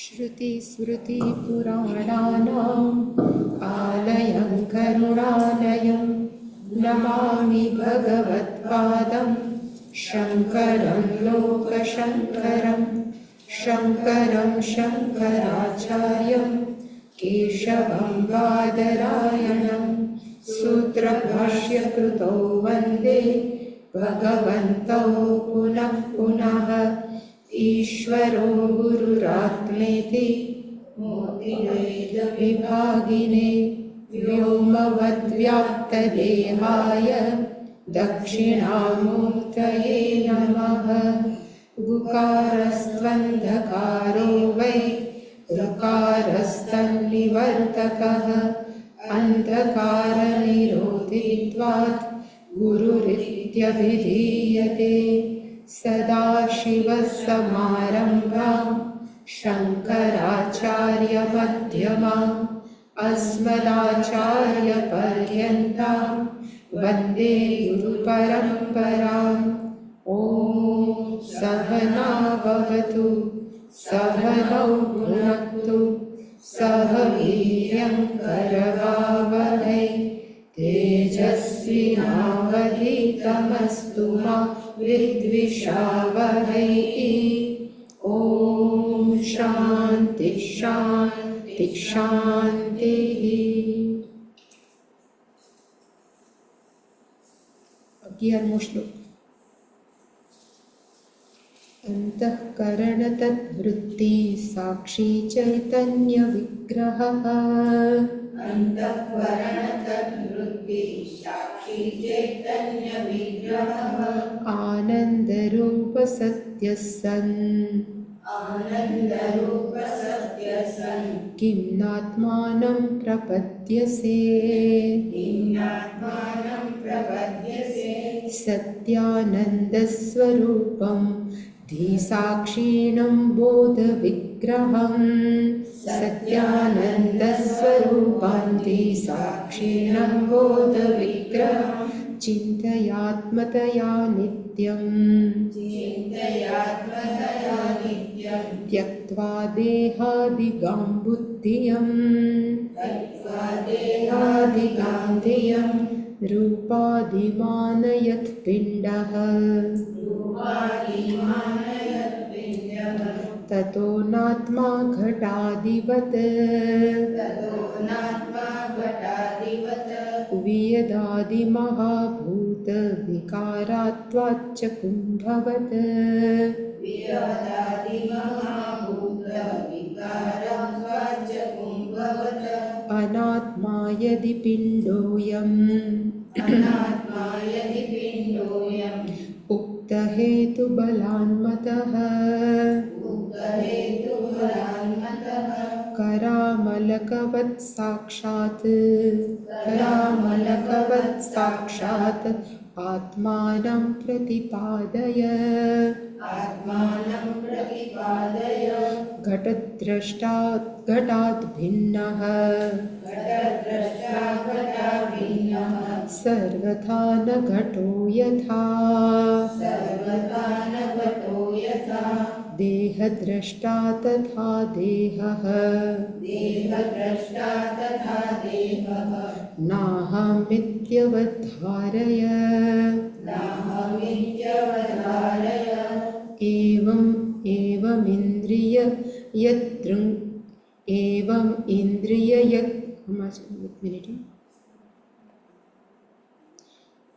श्रुतिस्मृतिपुराणानाम् आलयं करुणालयं नमामि भगवत्पादं शङ्करं लोकशङ्करं शङ्करं शङ्कराचार्यं केशवं बादरायणं सूत्रभाष्यकृतौ वन्दे भगवन्तौ पुनः पुनः। ईश्वरो गुरुरात्मेति मूर्तिभेदविभागिने व्योमवद्व्याप्तदेहाय दक्षिणामूर्तये नमः। गुकारस्त्वन्धकारो वै ऋकारस्तन्निवर्तकः अन्धकारनिरोधित्वात् गुरुरित्यभिधीयते। सदाशिवसमारम्भां शङ्कराचार्यमध्यमाम् अस्मदाचार्यपर्यन्तां वन्दे गुरुपरम्पराम्। ॐ सहना भवतु सहनौ भुनक्तु सह वीर्यं करवावहै तेजस्विनावधीतमस्तु मा विद्विषावहै। ॐ शान्ति शान्ति शान्तिः। 11मो श्लोक। अंतःकरणतद्वृत्ति साक्षी चैतन्य विग्रहः आनंदरूप सत्य सन् किं नात्मानं प्रपद्यसे सत्यानन्दस्वरूपं धीसाक्षिणं बोधविग्रहं सत्यानन्दस्वरूपं धीसाक्षिणं बोधविग्रहं चिन्तयात्मतया नित्यं त्यक्त्वा देहादिगां बुद्धियं रूपादिमानयत् पिण्डः ततो नात्मा घटादिवत् वियदादिमहाभूतविकारात्वाच्च कुम्भवत् अनात्मा यदि पिण्डोऽयम् उक्तहेतुबलान्मतः करामलकवत् साक्षात् आत्मानं प्रतिपादय घटात् भिन्नः सर्वथा न घटो यथा देहद्रष्टा तथा देहः नाहमित्यवधारय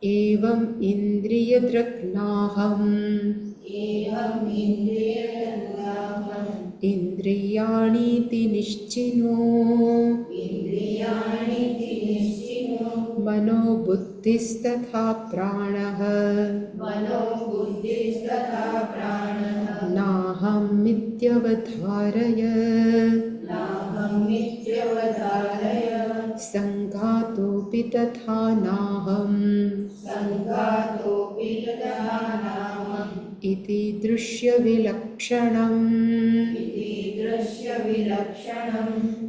एवं इन्द्रियदृक्नाहम् इन्द्रियाणीति निश्चिनो मनो बुद्धिस्तथा प्राणः नाहमित्यवधारय संघातोऽपि तथा नाहम् इति दृश्यविलक्षणम्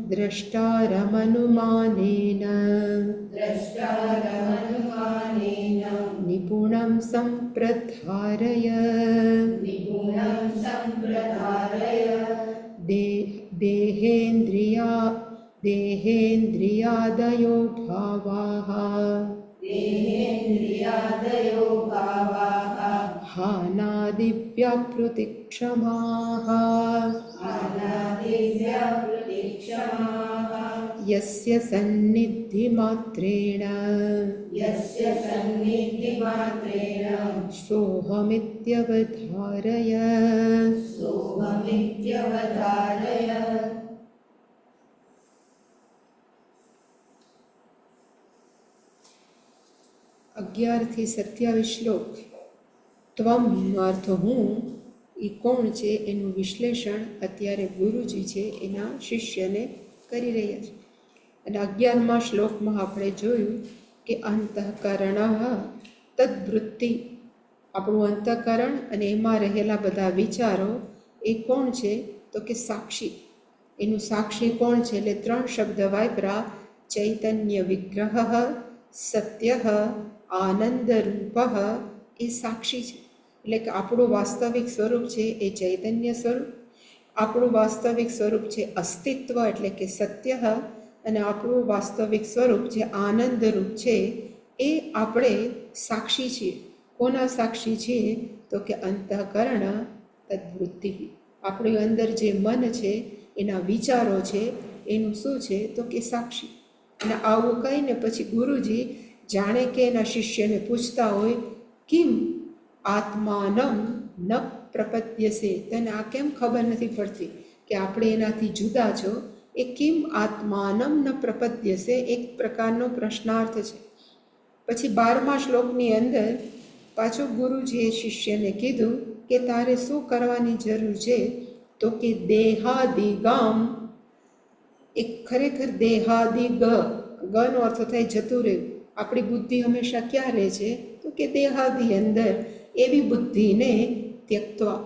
द्रष्टारमनुमानेन निपुणं सम्प्रधारय પ્રતિક્ષમાઃ યસ્ય સન્નિધિમાત્રેણ સોહમિત્યવધારય. અગિયારથી 27 શ્લોક. ત્વમનો અર્થ હું, એ કોણ છે એનું વિશ્લેષણ અત્યારે ગુરુજી છે એના શિષ્યને કરી રહ્યા છે. અને 11મા શ્લોકમાં આપણે જોયું કે અંતઃકરણ તદ્વૃત્તિ, આપણું અંતઃકરણ અને એમાં રહેલા બધા વિચારો એ કોણ છે તો કે સાક્ષી. એનું સાક્ષી કોણ છે એટલે 3 શબ્દ વાપરા: ચૈતન્ય વિગ્રહ, સત્ય, આનંદ રૂપ. એ સાક્ષી છે. એટલે કે આપણું વાસ્તવિક સ્વરૂપ છે એ ચૈતન્ય સ્વરૂપ, આપણું વાસ્તવિક સ્વરૂપ છે અસ્તિત્વ એટલે કે સત્ય, અને આપણું વાસ્તવિક સ્વરૂપ જે આનંદ રૂપ છે એ આપણે સાક્ષી છીએ. કોના સાક્ષી છીએ તો કે અંતઃકરણ તદ્વૃત્તિ, આપણી અંદર જે મન છે એના વિચારો છે એનું શું છે તો કે સાક્ષી. અને આવું કહીને પછી ગુરુજી જાણે કે એના શિષ્યને પૂછતા હોય, કિમ આત્માનમ ન પ્રપદ્યસે, તને આ કેમ ખબર નથી પડતી કે આપણે એનાથી જુદા છો? એ કિમ આત્માનમ ન પ્રપદ્યસે એક પ્રકારનો પ્રશ્નાર્થ છે. પછી 12મા શ્લોકની અંદર પાછું ગુરુજીએ શિષ્યને કીધું કે તારે શું કરવાની જરૂર છે તો કે દેહાદિગામ. એક ખરેખર દેહાદિ ગનો અર્થ થાય જતું રહેવું. આપણી બુદ્ધિ હંમેશા ક્યાં રહે છે તો કે દેહાદિ અંદર. એવી બુદ્ધિને ત્યક્તવા,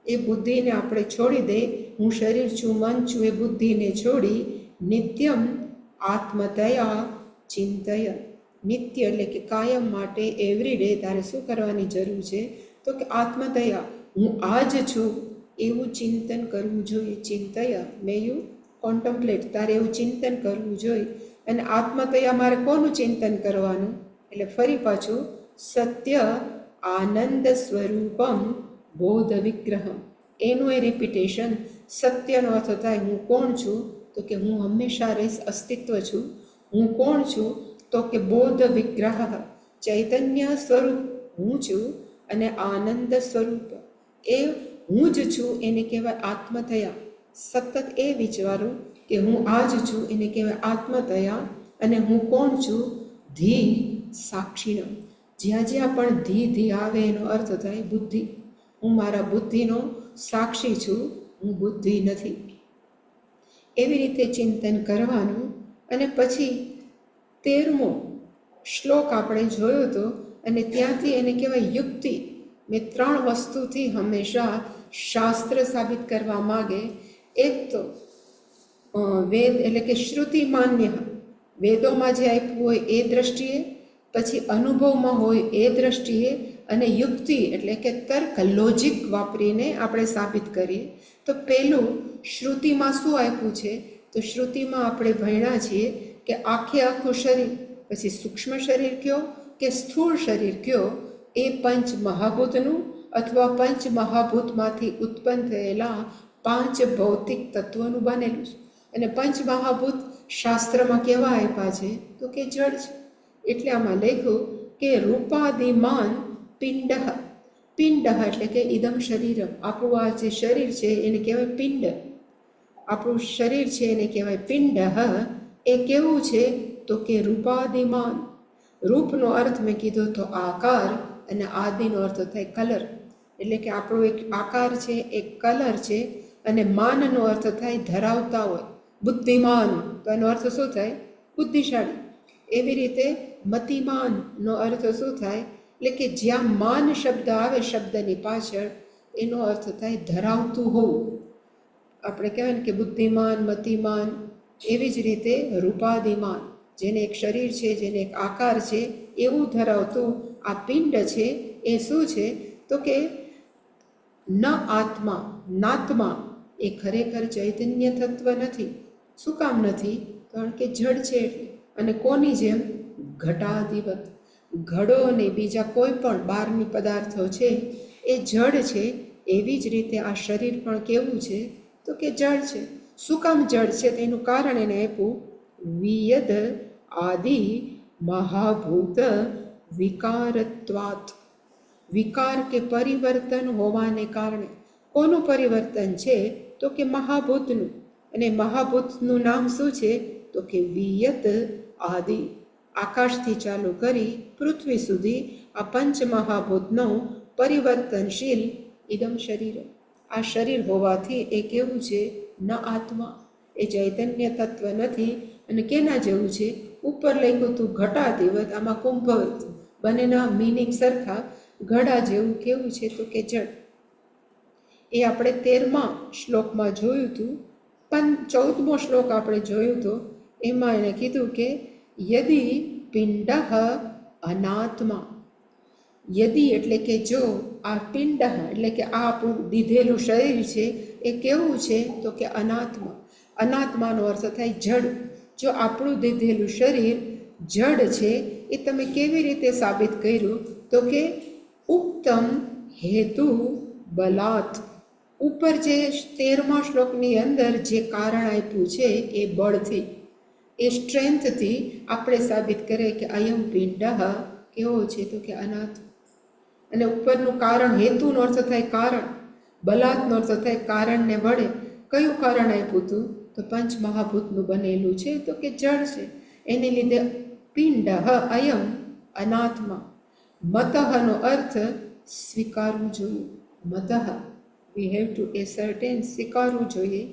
એ બુદ્ધિને આપણે છોડી દે. હું શરીર છું, મન છું, એ બુદ્ધિને છોડી નિત્યમ આત્મતયા ચિંતય. નિત્ય એટલે કે કાયમ માટે એવરીડે તારે શું કરવાની જરૂર છે તો કે આત્મતયા, હું આ જ છું એવું ચિંતન કરવું જોઈએ. ચિંતય મે યુ કોન્ટમ્પલેટ, તારે એવું ચિંતન કરવું જોઈએ. અને આત્મતયા મારે કોનું ચિંતન કરવાનું? એટલે ફરી પાછું સત્ય આનંદ સ્વરૂપમ બોધ વિગ્રહમ, એનું એ રિપીટેશન. સત્યનો અર્થ થાય હું કોણ છું તો કે હું હંમેશા રહીશ, અસ્તિત્વ છું. હું કોણ છું તો કે બોધ વિગ્રહ, ચૈતન્ય સ્વરૂપ હું છું. અને આનંદ સ્વરૂપ એ હું જ છું એને કહેવાય આત્મતયા. સતત એ વિચારું કે હું આ જ છું એને કહેવાય આત્મતયા. અને હું કોણ છું? ધી સાક્ષીણ. જ્યાં જ્યાં પણ ધી આવે એનો અર્થ થાય બુદ્ધિ. હું મારા બુદ્ધિનો સાક્ષી છું, હું બુદ્ધિ નથી. એવી રીતે ચિંતન કરવાનું. અને પછી 13મો શ્લોક આપણે જોયો હતો, અને ત્યાંથી એને કહેવાય યુક્તિ. મેં 3 વસ્તુથી હંમેશા શાસ્ત્ર સાબિત કરવા માગે. એક તો વેદ એટલે કે શ્રુતિ માન્ય, વેદોમાં જે આપ્યું હોય એ દ્રષ્ટિએ, પછી અનુભવમાં હોય એ દ્રષ્ટિએ, અને યુક્તિ એટલે કે તર્ક લોજિક વાપરીને આપણે સાબિત કરીએ. તો પહેલું શ્રુતિમાં શું આપ્યું છે તો શ્રુતિમાં આપણે ભણ્યા છીએ કે આખું શરીર, પછી સૂક્ષ્મ શરીર કયો કે સ્થૂળ શરીર કયો, એ પંચ મહાભૂતનું અથવા પંચ મહાભૂતમાંથી ઉત્પન્ન થયેલા 5 ભૌતિક તત્વોનું બનેલું છે. અને પંચ મહાભૂત શાસ્ત્રમાં કેવા આપ્યા છે તો કે જળ છે. એટલે આમાં લખ્યું કે રૂપાદિમાન પિંડ. પિંડ એટલે કે ઇદમ શરીરમ, આપણું આ જે શરીર છે એને કહેવાય પિંડ. આપણું શરીર છે એને કહેવાય પિંડ. એ કેવું છે તો કે રૂપાદિમાન. રૂપનો અર્થ મેં કીધો તો આકાર, અને આદિનો અર્થ થાય કલર. એટલે કે આપણો એક આકાર છે, એક કલર છે. અને માનનો અર્થ થાય ધરાવતા હોય. બુદ્ધિમાન તો એનો અર્થ શું થાય? બુદ્ધિશાળી. એવી રીતે મતિમાનનો અર્થ શું થાય? એટલે કે જ્યાં માન શબ્દ આવે શબ્દની પાછળ, એનો અર્થ થાય ધરાવતું હોવું. આપણે કહેવાય ને કે બુદ્ધિમાન, મતિમાન. એવી જ રીતે રૂપાદિમાન, જેને એક શરીર છે, જેને એક આકાર છે, એવું ધરાવતું આ પિંડ છે. એ શું છે તો કે ન આત્મા, નાત્મા. એ ખરેખર ચૈતન્ય તત્વ નથી. શું કામ નથી? કારણ કે જડ છે એટલે. અને કોની જેમ? ઘટાધિવત. ઘડો અને બીજા કોઈ પણ બહારની પદાર્થો છે એ જડ છે, એવી જ રીતે આ શરીર પણ કેવું છે તો કે જળ છે. શું કામ જળ છે? તેનું કારણ એને આપ્યું વિયદ આદિ મહાભૂત વિકારત્વાત. વિકાર કે પરિવર્તન હોવાને કારણે. કોનું પરિવર્તન છે? તો કે મહાભૂતનું. અને મહાભૂતનું નામ શું છે? તો કે વિયત આદિ. આકાશથી ચાલુ કરી પૃથ્વી સુધી આ પંચ મહાભૂતનો પરિવર્તનશીલ ઇદમ શરીર. આ શરીર હોવાથી એ કેવું છે? ન આત્મા. એ ચૈતન્ય તત્વ નથી. અને કેના જેવું છે? ઉપર લખ્યું હતું ઘટાધિવત, આમાં કુંભવત. બંનેના મિનિંગ સરખા. ઘડા જેવું કેવું છે? તો કે જળ. એ આપણે 13મા શ્લોકમાં જોયું હતું. પણ 14મો શ્લોક આપણે જોયું હતો. એમાં એને કીધું કે યદિ પિંડ અનાત્મા. યદિ એટલે કે જો, આ પિંડ એટલે કે આ આપણું દીધેલું શરીર છે એ કેવું છે? તો કે અનાત્મા. અનાત્માનો અર્થ થાય જડ. જો આપણું દીધેલું શરીર જડ છે એ તમે કેવી રીતે સાબિત કર્યું? તો કે ઉત્તમ હેતુ બલાત. ઉપર જે 13મા શ્લોકની અંદર જે કારણ આપ્યું છે એ બળથી, એ સ્ટ્રેન્થથી આપણે સાબિત કરીએ કે અયમ પિંડ કેવો છે? તો કે અનાથ. અને ઉપરનું કારણ, હેતુનો અર્થ થાય કારણ, બલાતનો અર્થ થાય કારણને વડે. કયું કારણ આપ્યું હતું? તો પંચ મહાભૂતનું બનેલું છે તો કે જળ છે. એને લીધે પિંડ અયમ અનાથમાં. મતઃનો અર્થ સ્વીકારવું જોઈએ. મતઃ વી હેવ ટુ એસર્ટેન, સ્વીકારવું જોઈએ.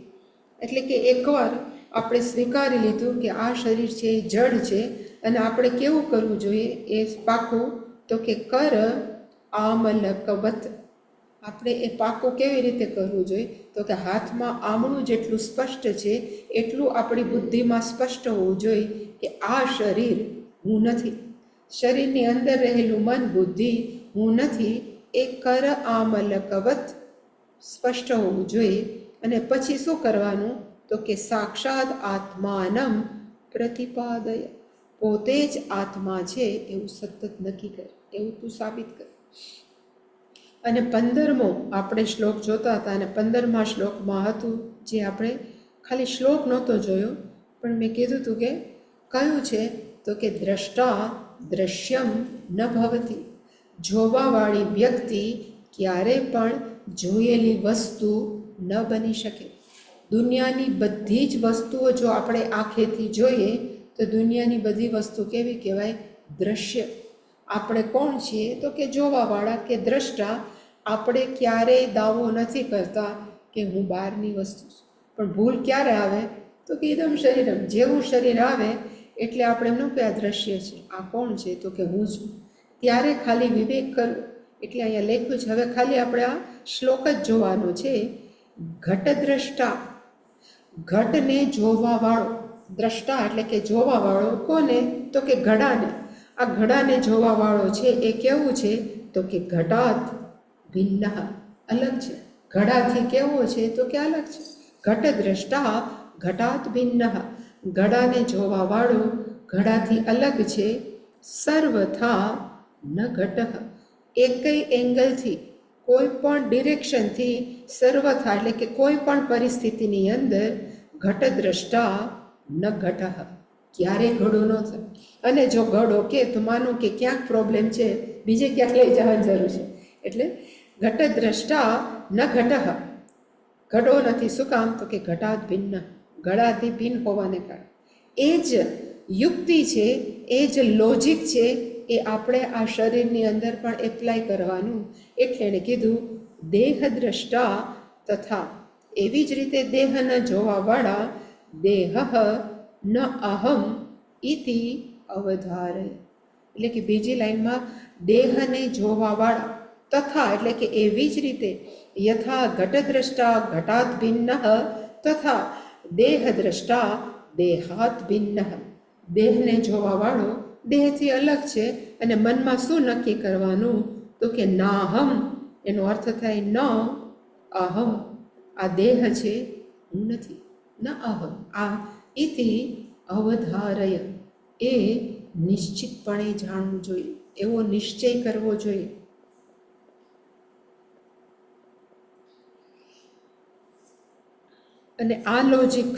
એટલે કે એકવાર આપણે સ્વીકારી લીધું કે આ શરીર છે એ જડ છે, અને આપણે કેવું કરવું જોઈએ એ પાકું? તો કે કર આમલકવત. આપણે એ પાકું કેવી રીતે કરવું જોઈએ? તો કે હાથમાં આમળું જેટલું સ્પષ્ટ છે એટલું આપણી બુદ્ધિમાં સ્પષ્ટ હોવું જોઈએ કે આ શરીર હું નથી. શરીરની અંદર રહેલું મન બુદ્ધિ હું નથી. એ કર આમલકવત સ્પષ્ટ હોવું જોઈએ. અને પછી શું કરવાનું? તો કે સાક્ષાત આત્માનમ પ્રતિપાદય. પોતે જ આત્મા છે એવું સતત નક્કી કર, એવું તું સાબિત કર. અને 15મો આપણે શ્લોક જોતા હતા. અને 15મા શ્લોકમાં હતું જે આપણે ખાલી શ્લોક નહોતો જોયો, પણ મેં કીધું હતું કે કયું છે? તો કે દ્રષ્ટા દ્રશ્યમ ન ભવતી. જોવાવાળી વ્યક્તિ ક્યારે પણ જોયેલી વસ્તુ ન બની શકે. દુનિયાની બધી જ વસ્તુઓ જો આપણે આંખેથી જોઈએ તો દુનિયાની બધી વસ્તુ કેવી કહેવાય? દ્રશ્ય. આપણે કોણ છીએ? તો કે જોવાવાળા કે દ્રષ્ટા. આપણે ક્યારેય દાવો નથી કરતા કે હું બહારની વસ્તુ છું. પણ ભૂલ ક્યારે આવે? તો કે ઇદમ શરીરમ. જેવું શરીર આવે એટલે આપણે એમનું કે આ દ્રશ્ય છે, આ કોણ છે? તો કે હું છું. ત્યારે ખાલી વિવેક કરવો. એટલે અહીંયા લખ્યું છે. હવે ખાલી આપણે આ શ્લોક જ જોવાનો છે. ઘટદ્રષ્ટા, ઘટને જોવાવાળો. દ્રષ્ટા એટલે કે જોવાવાળો. કોને? તો કે ઘડાને. આ ઘડાને જોવાવાળો છે એ કેવું છે? તો કે ઘટાત ભિન્ન, અલગ છે. ઘડાથી કેવો છે? તો કે અલગ છે. ઘટદ્રષ્ટા ઘટાત ભિન્ન. ઘડાને જોવાવાળો ઘડાથી અલગ છે. સર્વથા ન ઘટ. એકઈ એંગલથી, કોઈ પણ ડિરેક્શનથી, સર્વથા એટલે કે કોઈ પણ પરિસ્થિતિની અંદર ઘટદ્રષ્ટા ન ઘટ, ક્યારે ઘડો ન થાય. અને જો ઘડો કે તો માનો કે ક્યાંક પ્રોબ્લેમ છે, બીજે ક્યાંક લઈ જવાની જરૂર છે. એટલે ઘટદ્રષ્ટા ન ઘટ, ઘડો નથી. શું કામ? તો કે ઘટાત ભિન્ન, ઘડાથી ભિન્ન હોવાને કારણે. એ જ યુક્તિ છે, એ જ લોજિક છે એ આપણે આ શરીરની અંદર પણ એપ્લાય કરવાનું. એટલે એને કીધું દેહદ્રષ્ટા તથા. એવી જ રીતે દેહને જોવાવાળા દેહ ન અહમ ઇતિ અવધારય. એટલે કે બીજી લાઈનમાં દેહને જોવાવાળા તથા એટલે કે એવી જ રીતે યથા ઘટદ્રષ્ટા ઘટાત ભિન્ન તથા દેહદ્રષ્ટા દેહાત ભિન્ન. દેહને જોવાવાળો દેહથી અલગ છે. અને મનમાં શું નક્કી કરવાનું? તો કે નાહમ. એનો અર્થ થાય ન અહમ. આ દેહ છે, હું નથી. ન અહમ. આ ઇતિ અવધારય. એ નિશ્ચિતપણે જાણવું જોઈએ, એવો નિશ્ચય કરવો જોઈએ. અને આ લોજિક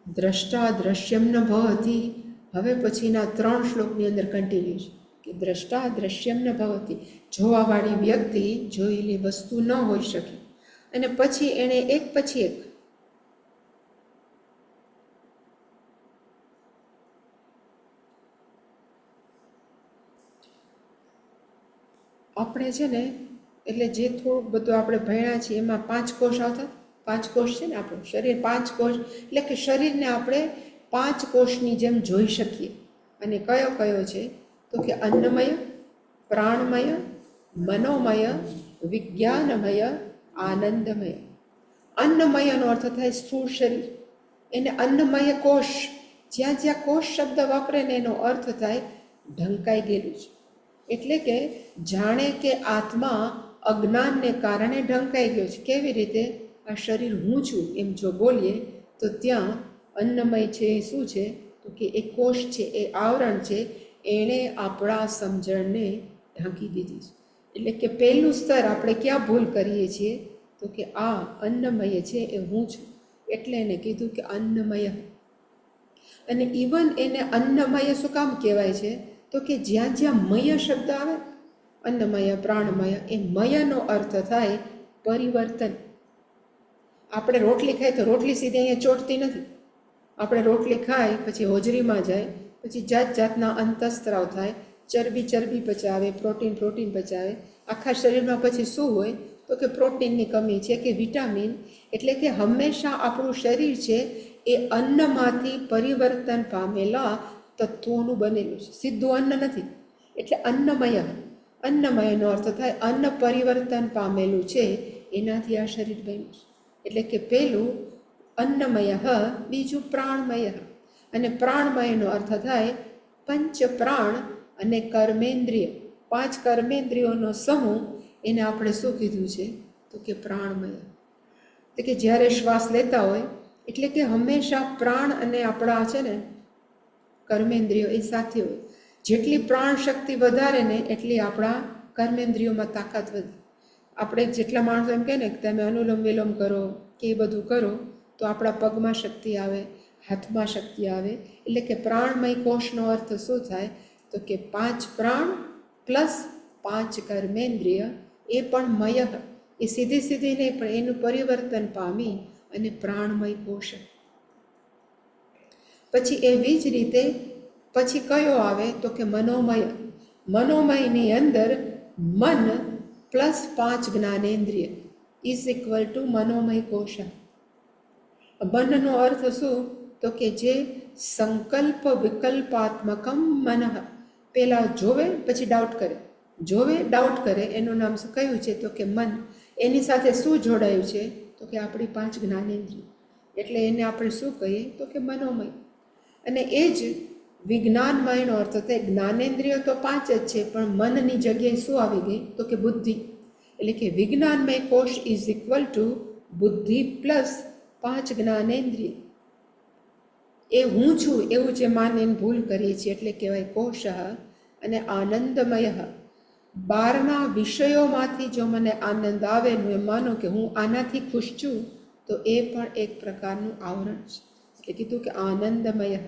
દ્રષ્ટા દ્રશ્યમ ન ભવતી હવે પછીના 3 શ્લોકની અંદર કન્ટિન્યુ છે કે દ્રષ્ટા દ્રશ્યમ ન ભવતી, જોવાવાળી વ્યક્તિ જોયેલી વસ્તુ ન હોઈ શકે. અને પછી એણે એક પછી એક આપણે છે ને એટલે જે થોડુંક બધું આપણે ભણ્યા છીએ એમાં 5 કોષ આવતા. 5 કોષ છે ને આપણું શરીર, 5 કોષ એટલે કે શરીરને આપણે 5 કોષની જેમ જોઈ શકીએ. અને કયો કયો છે તો કે અન્નમય, પ્રાણમય, મનોમય, વિજ્ઞાનમય, આનંદમય. અન્નમયનો અર્થ થાય સ્થૂળ શરીર, એને અન્નમય કોષ. જ્યાં જ્યાં કોષ શબ્દ વાપરે ને એનો અર્થ થાય ઢંકાઈ ગયેલું છે. એટલે કે જાણે કે આત્મા અજ્ઞાનને કારણે ઢંકાઈ ગયો છે. કેવી રીતે? આ શરીર હું છું એમ જો બોલીએ તો ત્યાં અન્નમય છે એ શું છે તો કે એ કોષ છે, એ આવરણ છે, એણે આપણા સમજણને ઢાંકી દીધી છે. એટલે કે પહેલું સ્તર આપણે ક્યાં ભૂલ કરીએ છીએ તો કે આ અન્નમય છે એ હું છું, એટલે એને કીધું કે અન્નમય. અને ઇવન એને અન્નમય શું કામ કહેવાય છે તો કે જ્યાં જ્યાં મય શબ્દ આવે, અન્નમય, પ્રાણમય, એ મયનો અર્થ થાય પરિવર્તન. આપણે રોટલી ખાઈ તો રોટલી સીધી અહીંયા ચોટતી નથી. આપણે રોટલી ખાઈ પછી હોજરીમાં જાય, પછી જાત જાતના અંતઃસ્ત્રાવ થાય, ચરબી ચરબી પચાવે, પ્રોટીન પ્રોટીન પચાવે. આખા શરીરમાં પછી શું હોય તો કે પ્રોટીનની કમી છે કે વિટામિન. એટલે કે હંમેશા આપણું શરીર છે એ અન્નમાંથી પરિવર્તન પામેલા તત્વોનું બનેલું છે, સીધું અન્ન નથી. એટલે અન્નમય, અન્નમયનો અર્થ થાય અન્ન પરિવર્તન પામેલું છે, એનાથી આ શરીર બન્યું છે. એટલે કે પહેલું અન્નમય, બીજું પ્રાણમય. અને પ્રાણમયનો અર્થ થાય પંચ પ્રાણ અને કર્મેન્દ્રિય. 5 કર્મેન્દ્રિયોનો સમૂહ, એને આપણે શું કીધું છે તો કે પ્રાણમય. એટલે કે જ્યારે શ્વાસ લેતા હોય એટલે કે હંમેશા પ્રાણ અને આપણા છે ને કર્મેન્દ્રિયો એ સાથે હોય. જેટલી પ્રાણ શક્તિ વધારે ને એટલી આપણા કર્મેન્દ્રિયોમાં તાકાત વધે. આપણે જેટલા માણસો એમ કહે ને કે તમે અનુલોમ વિલોમ કરો કે એ બધું કરો તો આપણા પગમાં શક્તિ આવે, હાથમાં શક્તિ આવે. એટલે કે પ્રાણમય કોષનો અર્થ શું થાય તો કે 5 પ્રાણ પ્લસ 5 કર્મેન્દ્રિય, એ પણ મય. એ સીધી સીધી નહીં પણ એનું પરિવર્તન પામી અને પ્રાણમય કોષ. પછી એવી જ રીતે પછી કયો આવે તો કે મનોમય. મનોમયની અંદર મન પ્લસ 5 જ્ઞાનેન્દ્રિય ઇઝ ઇક્વલ ટુ મનોમય કોશ. મનનો અર્થ શું તો કે જે સંકલ્પ વિકલ્પાત્મકમ મનઃ. પહેલાં જોવે પછી ડાઉટ કરે, જોવે ડાઉટ કરે, એનું નામ શું કયું છે તો કે મન. એની સાથે શું જોડાયું છે તો કે આપણી 5 જ્ઞાનેન્દ્રિય. એટલે એને આપણે શું કહીએ તો કે મનોમય. અને એ જ વિજ્ઞાનમયનો અર્થ થાય જ્ઞાનેન્દ્રિયો તો 5 જ છે પણ મનની જગ્યાએ શું આવી ગઈ તો કે બુદ્ધિ. એટલે કે વિજ્ઞાનમય કોષ ઇઝ ઇક્વલ ટુ બુદ્ધિ પ્લસ 5 જ્ઞાનેન્દ્રિય. એ હું છું એવું જે માનીને ભૂલ કરીએ છીએ એટલે કહેવાય કોષ. અને આનંદમય, 12ના વિષયોમાંથી જો મને આનંદ આવે હું એમ માનું કે હું આનાથી ખુશ છું તો એ પણ એક પ્રકારનું આવરણ છે. એટલે કીધું કે આનંદમય.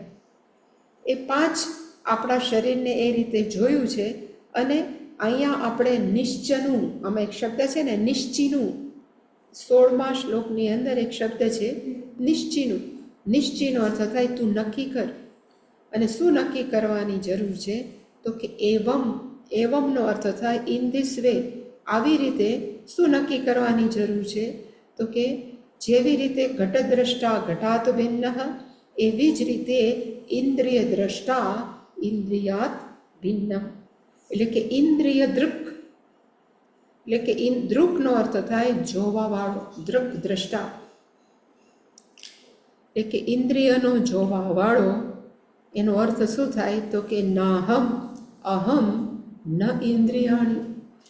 એ 5 આપણા શરીરને એ રીતે જોયું છે. અને અહીંયા આપણે નિશ્ચનું, આમાં એક શબ્દ છે ને નિશ્ચિનું, 16મા શ્લોકની અંદર એક શબ્દ છે નિશ્ચિનું. નિશ્ચિનો અર્થ થાય તું નક્કી કર. અને શું નક્કી કરવાની જરૂર છે તો કે એવમ. એવમનો અર્થ થાય ઇન ધીસ વે, આવી રીતે શું નક્કી કરવાની જરૂર છે તો કે જેવી રીતે ઘટદ્રષ્ટા ઘટાત ભિન્ન, એવી જ રીતે ઇન્દ્રિય દ્રષ્ટા ઇન્દ્રિયાત ભિન્ન. એટલે કે ઇન્દ્રિય દૃક, એટલે કે દૃકનો અર્થ થાય જોવાવાળો, દૃક દ્રષ્ટા. એટલે કે ઇન્દ્રિયનો જોવાવાળો. એનો અર્થ શું થાય તો કે નાહમ અહમ ન ઇન્દ્રિયાણી.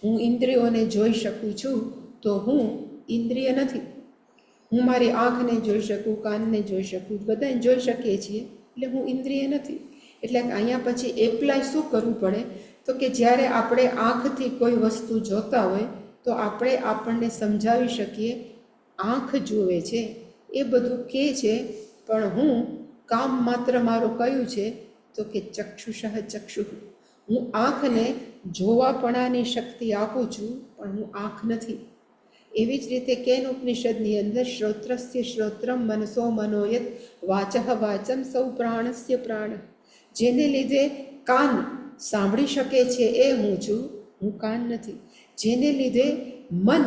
હું ઇન્દ્રિયોને જોઈ શકું છું તો હું ઇન્દ્રિય નથી. હું મારી આંખને જોઈ શકું, કાનને જોઈ શકું, બધાને જોઈ શકીએ છીએ એટલે હું ઇન્દ્રિય નથી. એટલે અહીંયા પછી એપ્લાય શું કરવું પડે તો કે જ્યારે આપણે આંખથી કોઈ વસ્તુ જોતા હોય તો આપણે આપણને સમજાવી શકીએ આંખ જુએ છે એ બધું કહે છે, પણ હું કામ માત્ર મારું કયું છે તો કે ચક્ષુષઃ ચક્ષુ, હું આંખને જોવાપણાની શક્તિ આપું છું, પણ હું આંખ નથી. એવી જ રીતે કેન ઉપનિષદની અંદર શ્રોત્રસ્ય શ્રોત્રમ મનસો મનોયત વાચઃ વાચમ સૌ પ્રાણસ્ય પ્રાણ, જેને લીધે કાન સાંભળી શકે છે એ હું છું, હું કાન નથી. જેને લીધે મન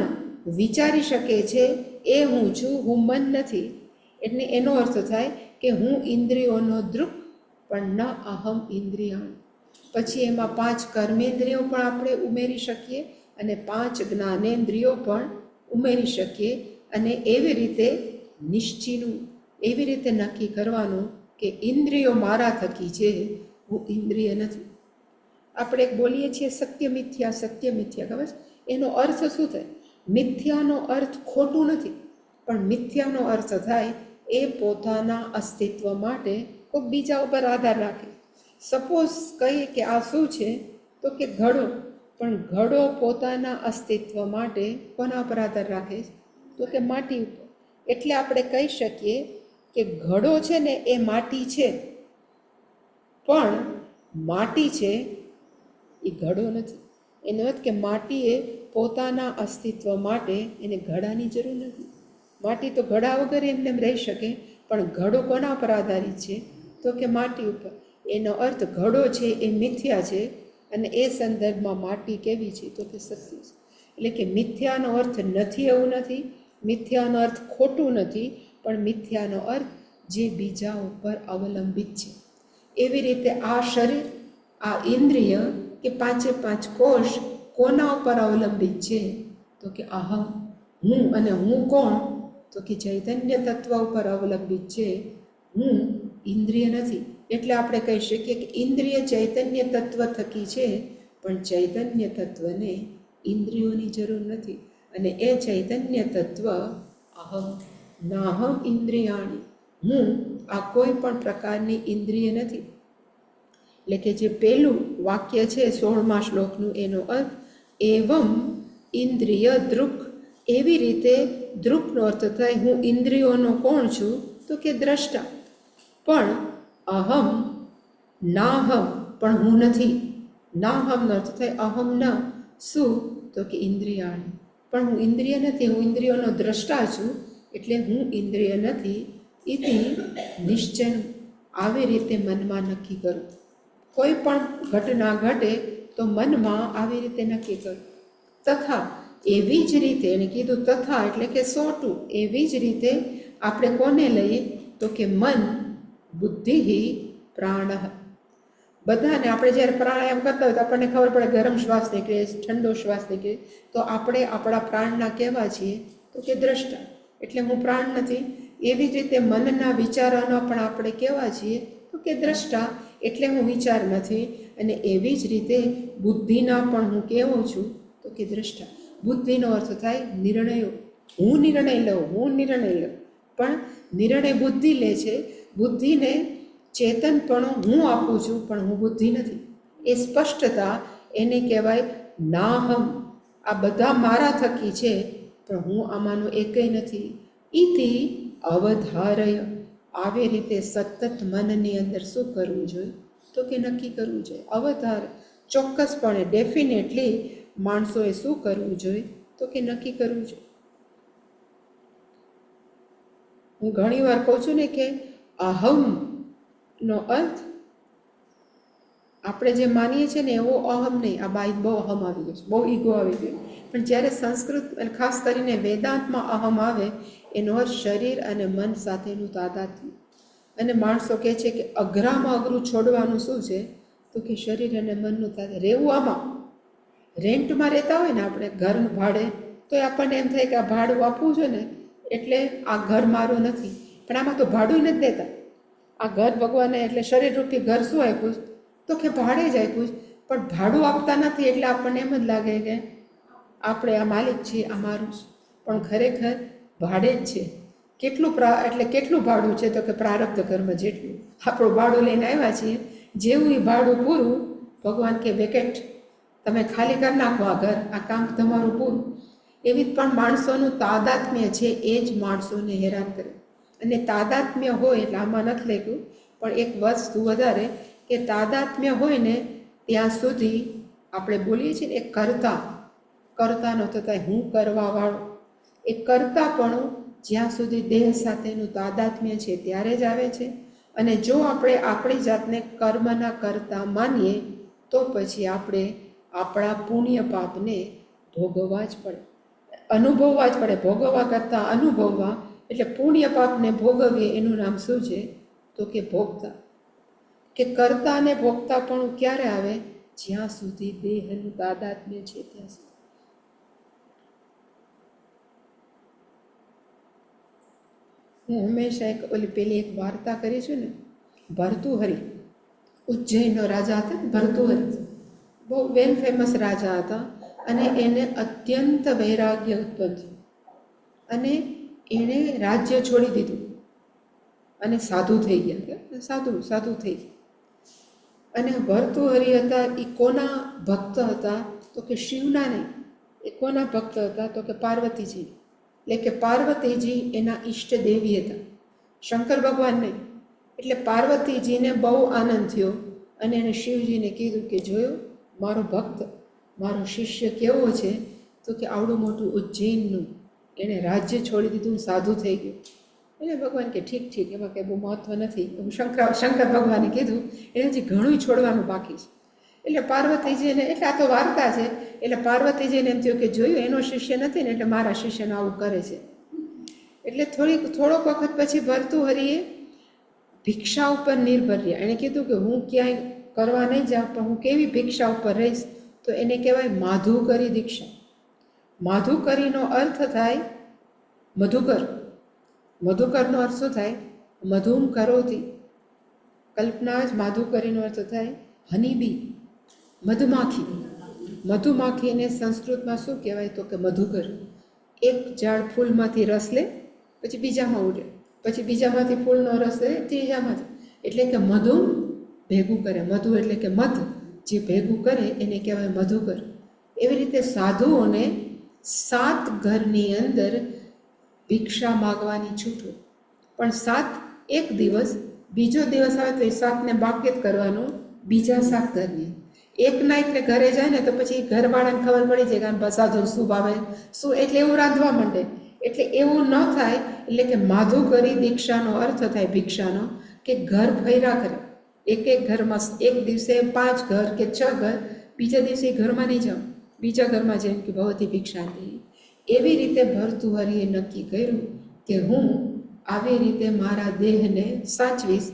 વિચારી શકે છે એ હું છું, હું મન નથી. એટલે એનો અર્થ થાય કે હું ઇન્દ્રિયોનો દૃક, પણ ન અહમ ઇન્દ્રિયાણ. પછી એમાં 5 કર્મેન્દ્રિયો પણ આપણે ઉમેરી શકીએ અને 5 જ્ઞાનેન્દ્રિયો પણ ઉમેરી શકીએ. અને એવી રીતે નિશ્ચયનું એવી રીતે નક્કી કરવાનું કે ઇન્દ્રિયો મારા થકી છે, હું ઇન્દ્રિય નથી. આપણે બોલીએ છીએ સત્ય મિથ્યા, સત્ય મિથ્યા, ખબર છે? એનો અર્થ શું થાય? મિથ્યાનો અર્થ ખોટું નથી, પણ મિથ્યાનો અર્થ થાય એ પોતાના અસ્તિત્વ માટે કોઈ બીજા ઉપર આધાર રાખે. સપોઝ કહીએ કે આ શું છે તો કે ઘડો, પણ ઘડો પોતાના અસ્તિત્વ માટે કોના પર આધાર રાખે છે તો કે માટી ઉપર. એટલે આપણે કહી શકીએ કે ઘડો છે ને એ માટી છે, પણ માટી છે એ ઘડો નથી. એનો અર્થ કે માટીએ પોતાના અસ્તિત્વ માટે એને ઘડાની જરૂર નથી. માટી તો ઘડા વગર એમને રહી શકે, પણ ઘડો કોના પર આધારિત છે તો કે માટી ઉપર. એનો અર્થ ઘડો છે એ મિથ્યા છે, અને એ સંદર્ભમાં માટી કેવી છે તો કે સત્ય છે. એટલે કે મિથ્યાનો અર્થ નથી એવું નથી, મિથ્યાનો અર્થ ખોટું નથી, પણ મિથ્યાનો અર્થ જે બીજા ઉપર અવલંબિત છે. એવી રીતે આ શરીર, આ ઇન્દ્રિય કે 5 કોષ કોના ઉપર અવલંબિત છે તો કે અહમ, હું. અને હું કોણ તો કે ચૈતન્ય તત્વ ઉપર અવલંબિત છે, હું ઇન્દ્રિય નથી. એટલે આપણે કહી શકીએ કે ઇન્દ્રિય ચૈતન્ય તત્વ થકી છે, પણ ચૈતન્ય તત્વને ઇન્દ્રિયોની જરૂર નથી. અને એ ચૈતન્ય તત્વ અહમ નાહમ ઇન્દ્રિયાણી, હું આ કોઈ પણ પ્રકારની ઇન્દ્રિય નથી. એટલે કે જે પહેલું વાક્ય છે 16મા શ્લોકનું, એનો અર્થ એવમ ઇન્દ્રિય દૃક. એવી રીતે દૃકનો અર્થ થાય હું ઇન્દ્રિયોનો કોણ છું તો કે દ્રષ્ટા, પણ અહમ નાહમ, પણ હું નથી. નાહમનો અર્થ થાય અહમ ન, શું તો કે ઇન્દ્રિયાણી, પણ હું ઇન્દ્રિય નથી, હું ઇન્દ્રિયોનો દ્રષ્ટા છું, એટલે હું ઇન્દ્રિય નથી. ઇતિ નિશ્ચય, આવી રીતે મનમાં નક્કી કરું. કોઈ પણ ઘટના ઘટે તો મનમાં આવી રીતે નક્કી કરું. તથા એવી જ રીતે, એને કીધું તથા એટલે કે સોટું, એવી જ રીતે આપણે કોને લઈએ તો કે મન, બુદ્ધિ, પ્રાણ. બધાને આપણે જ્યારે પ્રાણાયામ કરતા હોય તો આપણને ખબર પડે ગરમ શ્વાસ નીકળે, ઠંડો શ્વાસ નીકળે, તો આપણે આપણા પ્રાણના કહેવા છીએ તો કે દ્રષ્ટા, એટલે હું પ્રાણ નથી. એવી જ રીતે મનના વિચારોનો પણ આપણે કહેવા છીએ તો કે દ્રષ્ટા, એટલે હું વિચાર નથી. અને એવી જ રીતે બુદ્ધિના પણ હું કહેવું છું તો કે દ્રષ્ટા. બુદ્ધિનો અર્થ થાય નિર્ણયો. હું નિર્ણય લઉં, હું નિર્ણય લઉં, પણ નિર્ણય બુદ્ધિ લે છે. બુદ્ધિને ચેતનપણું હું આપું છું, પણ હું બુદ્ધિ નથી. એ સ્પષ્ટતા એને કહેવાય નાહમ. આ બધા મારા થકી છે, પણ હું આમાંનો એકેય નથી. ઇતિ અવધારય, આવી રીતે સતત મનની અંદર શું કરવું જોઈએ તો કે નક્કી કરવું જોઈએ. અવધાર, ચોક્કસપણે, ડેફિનેટલી માણસોએ શું કરવું જોઈએ તો કે નક્કી કરવું જોઈએ. હું ઘણી વાર કહું છું ને કે અહમનો અર્થ આપણે જે માનીએ છીએ ને એવો અહમ નહીં. આ બાઈ બહુ અહમ આવી ગયો છે, બહુ ઈગો આવી ગયો. પણ જ્યારે સંસ્કૃત અને ખાસ કરીને વેદાંતમાં અહમ આવે, એનો અર્થ શરીર અને મન સાથેનું તાદાત્મ્ય. અને માણસો કહે છે કે અઘરામાં અઘરું છોડવાનું શું છે તો કે શરીર અને મનનું તાદાત્મ્ય. રહેવું આમાં, રેન્ટમાં રહેતા હોય ને આપણે ઘરનું ભાડે, તો આપણને એમ થાય કે આ ભાડું આપવું છે ને એટલે આ ઘર મારું નથી, પણ આમાં તો ભાડું નથી દેતા. આ ઘર ભગવાને એટલે શરીરરૂપી ઘર શું આપ્યું તો કે ભાડે જ આપ્યું, પણ ભાડું આપતા નથી. એટલે આપણને એમ જ લાગે કે આપણે આ માલિક છીએ, આ મારું છે, પણ ખરેખર ભાડે જ છે. કેટલું એટલે કેટલું ભાડું છે તો કે પ્રારબ્ધ કર્મ જેટલું. આપણું ભાડું લઈને આવ્યા છીએ, જેવું એ ભાડું પૂરું, ભગવાન કે વેકેટ, તમે ખાલી કરી નાખો આ ઘર, આ કામ તમારું પૂરું. એવી પણ માણસોનું તાદાત્મ્ય છે, એ જ માણસોને હેરાન કરે. અને તાદાત્મ્ય હોય એટલે આમાં નથી લખ્યું, પણ એક વસ્તુ વધારે કે તાદાત્મ્ય હોય ને ત્યાં સુધી આપણે બોલીએ છીએ ને એ કર્તાનો થતા હું કરવાવાળો, એ કર્તાપણું જ્યાં સુધી દેહ સાથેનું તાદાત્મ્ય છે ત્યારે જ આવે છે. અને જો આપણે આપણી જાતને કર્મના કરતા માનીએ તો પછી આપણે આપણા પુણ્ય પાપને ભોગવવા જ પડે, અનુભવવા જ પડે. ભોગવવા કરતાં અનુભવવા, એટલે પુણ્ય પાપને ભોગવીએ એનું નામ શું છે? તો કે ભોગતા. કે કર્તા અને ભોગતા પણ ક્યારે આવે? જ્યાં સુધી દેહનું તાદાત્મ્ય છે ત્યાં સુધી. હું હંમેશા પેલી એક વાર્તા કરી છું ને, ભર્તુહરી, ઉજ્જૈનનો રાજા હતા ભર્તુહરી, બહુ વેલ ફેમસ રાજા હતા. અને એને અત્યંત વૈરાગ્ય ઉત્પન્ન થયું અને એણે રાજ્ય છોડી દીધું અને સાધુ થઈ ગયા. સાધુ થઈ ગયા. અને ભર્તુહરી હતા એ કોના ભક્ત હતા? તો કે શિવના નહીં. એ કોના ભક્ત હતા? તો કે પાર્વતીજી. એટલે કે પાર્વતીજી એના ઈષ્ટ દેવી હતા, શંકર ભગવાન નહીં. એટલે પાર્વતીજીને બહુ આનંદ થયો અને એને શિવજીને કીધું કે જોયો મારો ભક્ત, મારો શિષ્ય કેવો છે? તો કે આવડું મોટું ઉજ્જૈનનું એણે રાજ્ય છોડી દીધું, સાધુ થઈ ગયું. એટલે ભગવાન કે ઠીક, એમાં કંઈ બહુ મહત્વ નથી. એવું શંકર ભગવાને કીધું. એને હજી ઘણું છોડવાનું બાકી છે. એટલે પાર્વતીજીને, એટલે આ તો વાર્તા છે, એટલે પાર્વતીજીને એમ થયું કે જોયું એનો શિષ્ય નથી ને એટલે મારા શિષ્યને આવું કરે છે. એટલે થોડોક વખત પછી ભર્તુહરીએ ભિક્ષા ઉપર નિર્ભર રહ્યા. એણે કીધું કે હું ક્યાંય કરવા નહીં જાઉં, પણ હું કેવી ભિક્ષા ઉપર રહીશ? તો એને કહેવાય માધુકરી દીક્ષા. માધુકરીનો અર્થ થાય મધુકર. મધુકરનો અર્થ શું થાય? મધુમ કરોતી. કલ્પના જ માધુકરીનો અર્થ થાય હનીબી, મધમાખી. મધુમાખીને સંસ્કૃતમાં શું કહેવાય? તો કે મધુકર. એક ઝાડ ફૂલમાંથી રસ લે, પછી બીજામાં ઉડે, પછી બીજામાંથી ફૂલનો રસ લે, ત્રીજામાંથી. એટલે કે મધુ ભેગું કરે. મધુ એટલે કે મધ, જે ભેગું કરે એને કહેવાય મધુકર. એવી રીતે સાધુઓને 7 ઘરની અંદર ભિક્ષા માગવાની છૂટ હોય, પણ 7 એક દિવસ, બીજો દિવસ આવે તો એ 7ને બાકી જ કરવાનો બીજા 7 ઘરની. એકના એટલે ઘરે જાય ને તો પછી ઘરવાળાને ખબર પડી જાય કે સાધુ શું ભાવે શું, એટલે એવું રાંધવા માંડે. એટલે એવું ન થાય. એટલે કે માધુકરી દીક્ષાનો અર્થ થાય ભિક્ષાનો કે ઘર ફર્યા કરે. એક ઘરમાં એક દિવસે 5 ઘર કે 6 ઘર, બીજા દિવસે ઘરમાં નહીં જાઓ, બીજા ઘરમાં જેમ કે ભગવતી ભિક્ષા દે. એવી રીતે ભર્તુહરીએ નક્કી કર્યું કે હું આવી રીતે મારા દેહને સાચવીશ,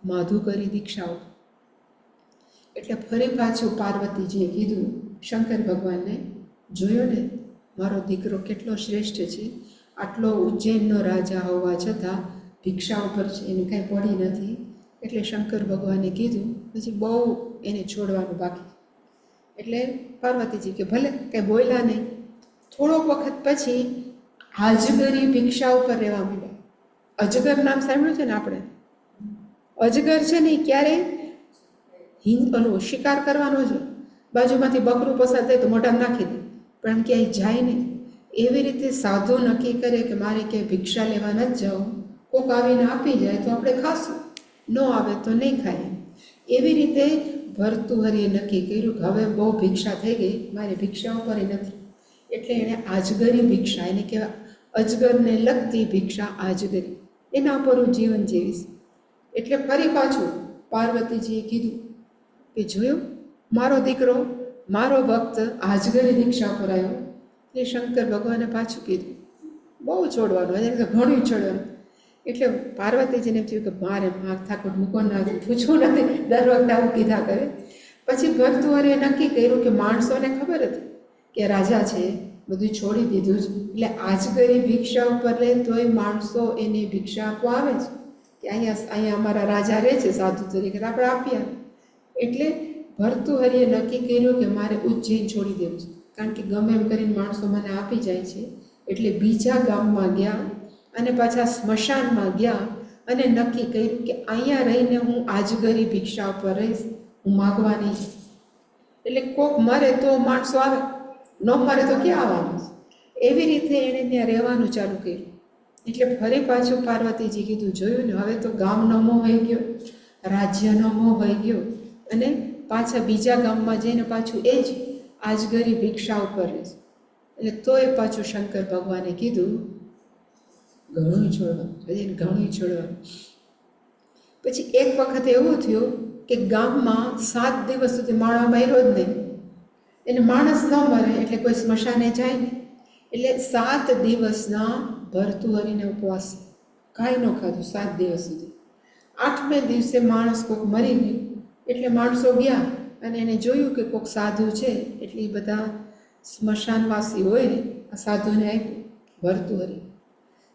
માધુકરી દીક્ષાઓ. એટલે ફરી પાછું પાર્વતીજીએ કીધું શંકર ભગવાનને, જોયો ને મારો દીકરો કેટલો શ્રેષ્ઠ છે, આટલો ઉજ્જૈનનો રાજા હોવા છતાં ભિક્ષા ઉપર છે, એને કાંઈ પડી નથી. એટલે શંકર ભગવાને કીધું પછી બહુ એને છોડવાનું બાકી. એટલે પાર્વતીજી કે ભલે, કંઈ બોલ્યા નહીં. થોડોક વખત પછી અજગરી ભિક્ષા ઉપર રહેવા માંડ્યા. અજગર નામ સાંભળ્યું છે ને આપણે? અજગર છે ને ક્યારે શિકાર કરવાનો છે, બાજુમાંથી બકરું પસાર થાય તો મોઢામાં નાખી દે, પણ ક્યાંય જાય નહીં. એવી રીતે સાધુ નક્કી કરે કે મારે ક્યાંય ભિક્ષા લેવા નથી જવું, કોક આવીને આપી જાય તો આપણે ખાશું, ન આવે તો નહીં ખાઈએ. એવી રીતે ભર્તુહરીએ નક્કી કર્યું કે હવે બહુ ભિક્ષા થઈ ગઈ, મારે ભિક્ષા ઉપર નથી. એટલે એણે આજગરી ભિક્ષા, એને કહેવાય અજગરને લગતી ભિક્ષા આજગરી, એના ઉપર હું જીવન જીવીશ. એટલે ફરી પાછું પાર્વતીજીએ કીધું કે જોયો મારો દીકરો, મારો ભક્ત આજગરી દીક્ષા પર આવ્યો. એ શંકર ભગવાને પાછું કીધું બહુ છોડવાનું, એને ઘણું છોડવાનું. એટલે પાર્વતીજીને એમ થયું કે મારે ઠાકોર મૂકો ના, પૂછવું નથી, દર વખતે આવું કીધા કરે. પછી ભર્તુહરીએ નક્કી કર્યું કે માણસોને ખબર હતી કે રાજા છે, બધું છોડી દીધું છે, એટલે આજગરી ભિક્ષા ઉપર લે તોય માણસો એને ભિક્ષા આપવા આવે છે કે અહીંયા અમારા રાજા રહે છે સાધુ તરીકે, આપણે આપીએ. એટલે ભર્તુહરીએ નક્કી કર્યું કે મારે ઉજ્જૈન છોડી દેવું છે, કારણ કે ગમે એમ કરીને માણસો મને આપી જાય છે. એટલે બીજા ગામમાં ગયા અને પાછા સ્મશાનમાં ગયા અને નક્કી કર્યું કે અહીંયા રહીને હું આજગરી ભિક્ષા ઉપર રહીશ, હું માગવાની છે. એટલે કોક મરે તો માણસો આવે, ન મરે તો ક્યાં આવવાનું? એવી રીતે એણે ત્યાં રહેવાનું ચાલુ કર્યું. એટલે ફરી પાછું પાર્વતીજી કીધું, જોયું ને, હવે તો ગામનો મોહ થઈ ગયો, રાજ્યનો મોહ થઈ ગયો, અને પાછા બીજા ગામમાં જઈને પાછું એ જ આજગરી ભિક્ષા ઉપર રહે છે. એટલે તોય પાછું શંકર ભગવાને કીધું ઘણું છોડવાનું, હજી ઘણું છોડવાનું. પછી એક વખત એવું થયું કે ગામમાં 7 દિવસ સુધી માણસ મર્યો જ નહીં. એને માણસ ન મરે એટલે કોઈ સ્મશાને જાય ને, એટલે 7 દિવસના ભર્તુહરીને ઉપવાસ, કાંઈ ન ખાધું 7 દિવસ સુધી. 8મે દિવસે માણસ કોઈક મરી ગયું એટલે માણસો ગયા અને એને જોયું કે કોઈક સાધુ છે, એટલે એ બધા સ્મશાનવાસી હોય આ સાધુને આપ્યું ભર્તુહરી.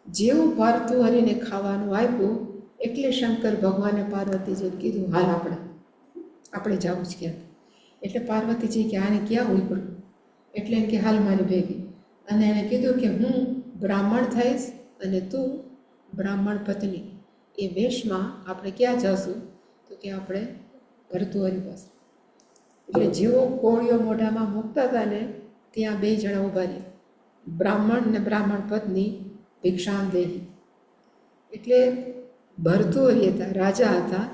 જેવું ભર્તુહરીને ખાવાનું આપ્યું એટલે શંકર ભગવાને પાર્વતીજીને કીધું, હાલ આપણે જવું જ ક્યાંક. એટલે પાર્વતીજી કે આને ક્યાં હોય પણ, એટલે એમ કે હાલ મારી ભેગી. અને એને કીધું કે હું બ્રાહ્મણ થઈશ અને તું બ્રાહ્મણ પત્ની. એ વેશમાં આપણે ક્યાં જશું? તો કે આપણે ભર્તુહરી પાસે. એટલે જેવો કોળીઓ મોઢામાં મૂકતા હતા ને ત્યાં 2 જણા ઊભા રહ્યા, બ્રાહ્મણ ને બ્રાહ્મણ પત્ની ભિક્ષાંદેહી. એટલે ભર્તુહરી હતા, રાજા હતા,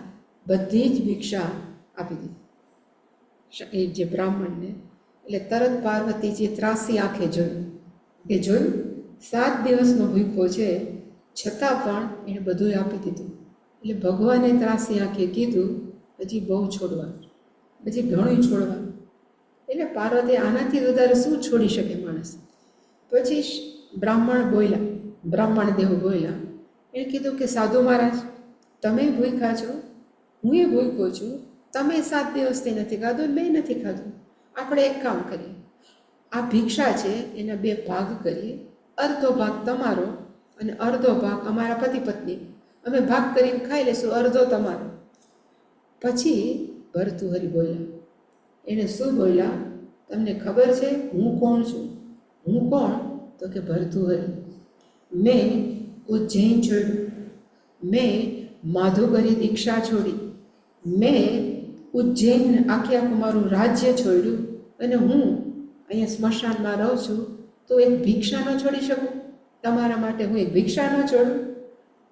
બધી જ ભિક્ષા આપી દીધી એ જે બ્રાહ્મણને. એટલે તરત પાર્વતીજી ત્રાસી આંખે જોયું કે જોયું 7 દિવસનો ભૂખ્યો છે છતાં પણ એણે બધું આપી દીધું. એટલે ભગવાને ત્રાસી આંખે કીધું હજી બહુ છોડવાનું, હજી ઘણું છોડવાનું. એટલે પાર્વતી આનાથી વધારે શું છોડી શકે માણસ? પછી બ્રાહ્મણ બોલ્યા, બ્રાહ્મણ દેવ બોલ્યા, એણે કીધું કે સાધુ મહારાજ, તમે ભૂખ્યા છો, હું એ ભૂખ્યો છું, તમે 7 દિવસથી નથી ખાધું, મેં નથી ખાધું. આપણે એક કામ કરીએ, આ ભિક્ષા છે એના 2 ભાગ કરીએ, અડધો ભાગ તમારો અને અડધો ભાગ અમારા પતિ પત્ની, અમે ભાગ કરીને ખાઈ લઈશું, અડધો તમારો. પછી ભર્તુહરી બોલ્યા, એને શું બોલ્યા તમને ખબર છે હું કોણ છું? હું કોણ? તો કે ભર્તુહરી. મેં ઉજ્જૈન છોડ્યું, મેં માધુકરી દીક્ષા છોડી, મેં ઉજ્જૈન આખે આખું મારું રાજ્ય છોડ્યું અને હું અહીંયા સ્મશાનમાં રહું છું, તો એક ભિક્ષા ન છોડી શકું? તમારા માટે હું એક ભિક્ષા ન છોડું?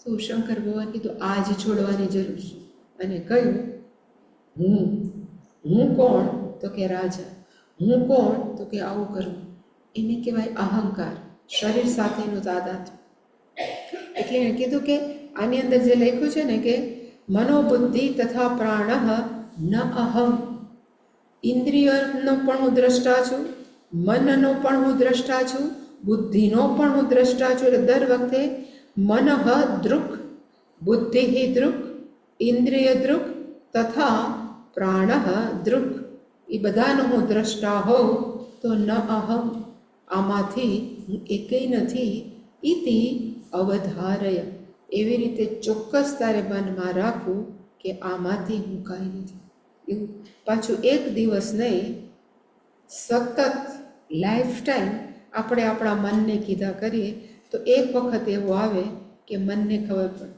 તો શંકર ભગવાન કીધું આ જ છોડવાની જરૂર છે. અને કહ્યું હું કોણ? તો કે રાજા. હું કોણ? તો કે આવું કરવું. એને કહેવાય અહંકાર, શરીર સાથેનું તાદાત્મ્ય. એટલે એણે કીધું કે આની અંદર જે લખ્યું છે ને કે મનોબુદ્ધિ તથા પ્રાણ ન અહમ. ઇન્દ્રિયનો પણ હું દ્રષ્ટા છું, મનનો પણ હું દ્રષ્ટા છું, બુદ્ધિનો પણ હું દ્રષ્ટા છું. એટલે દર વખતે મનઃ દૃક, બુદ્ધિ દૃક, ઇન્દ્રિય દૃક તથા પ્રાણ દૃક, એ બધાનો હું દ્રષ્ટા હોઉં તો ન અહમ, આમાંથી હું એકેય નથી. ઇતિ અવધારય, એવી રીતે ચોક્કસ તારે મનમાં રાખવું કે આમાંથી હું કાંઈ નથી. એવું પાછું એક દિવસ નહીં, સતત લાઈફ ટાઈમ આપણે આપણા મનને કીધા કરીએ તો એક વખત એવો આવે કે મનને ખબર પડે.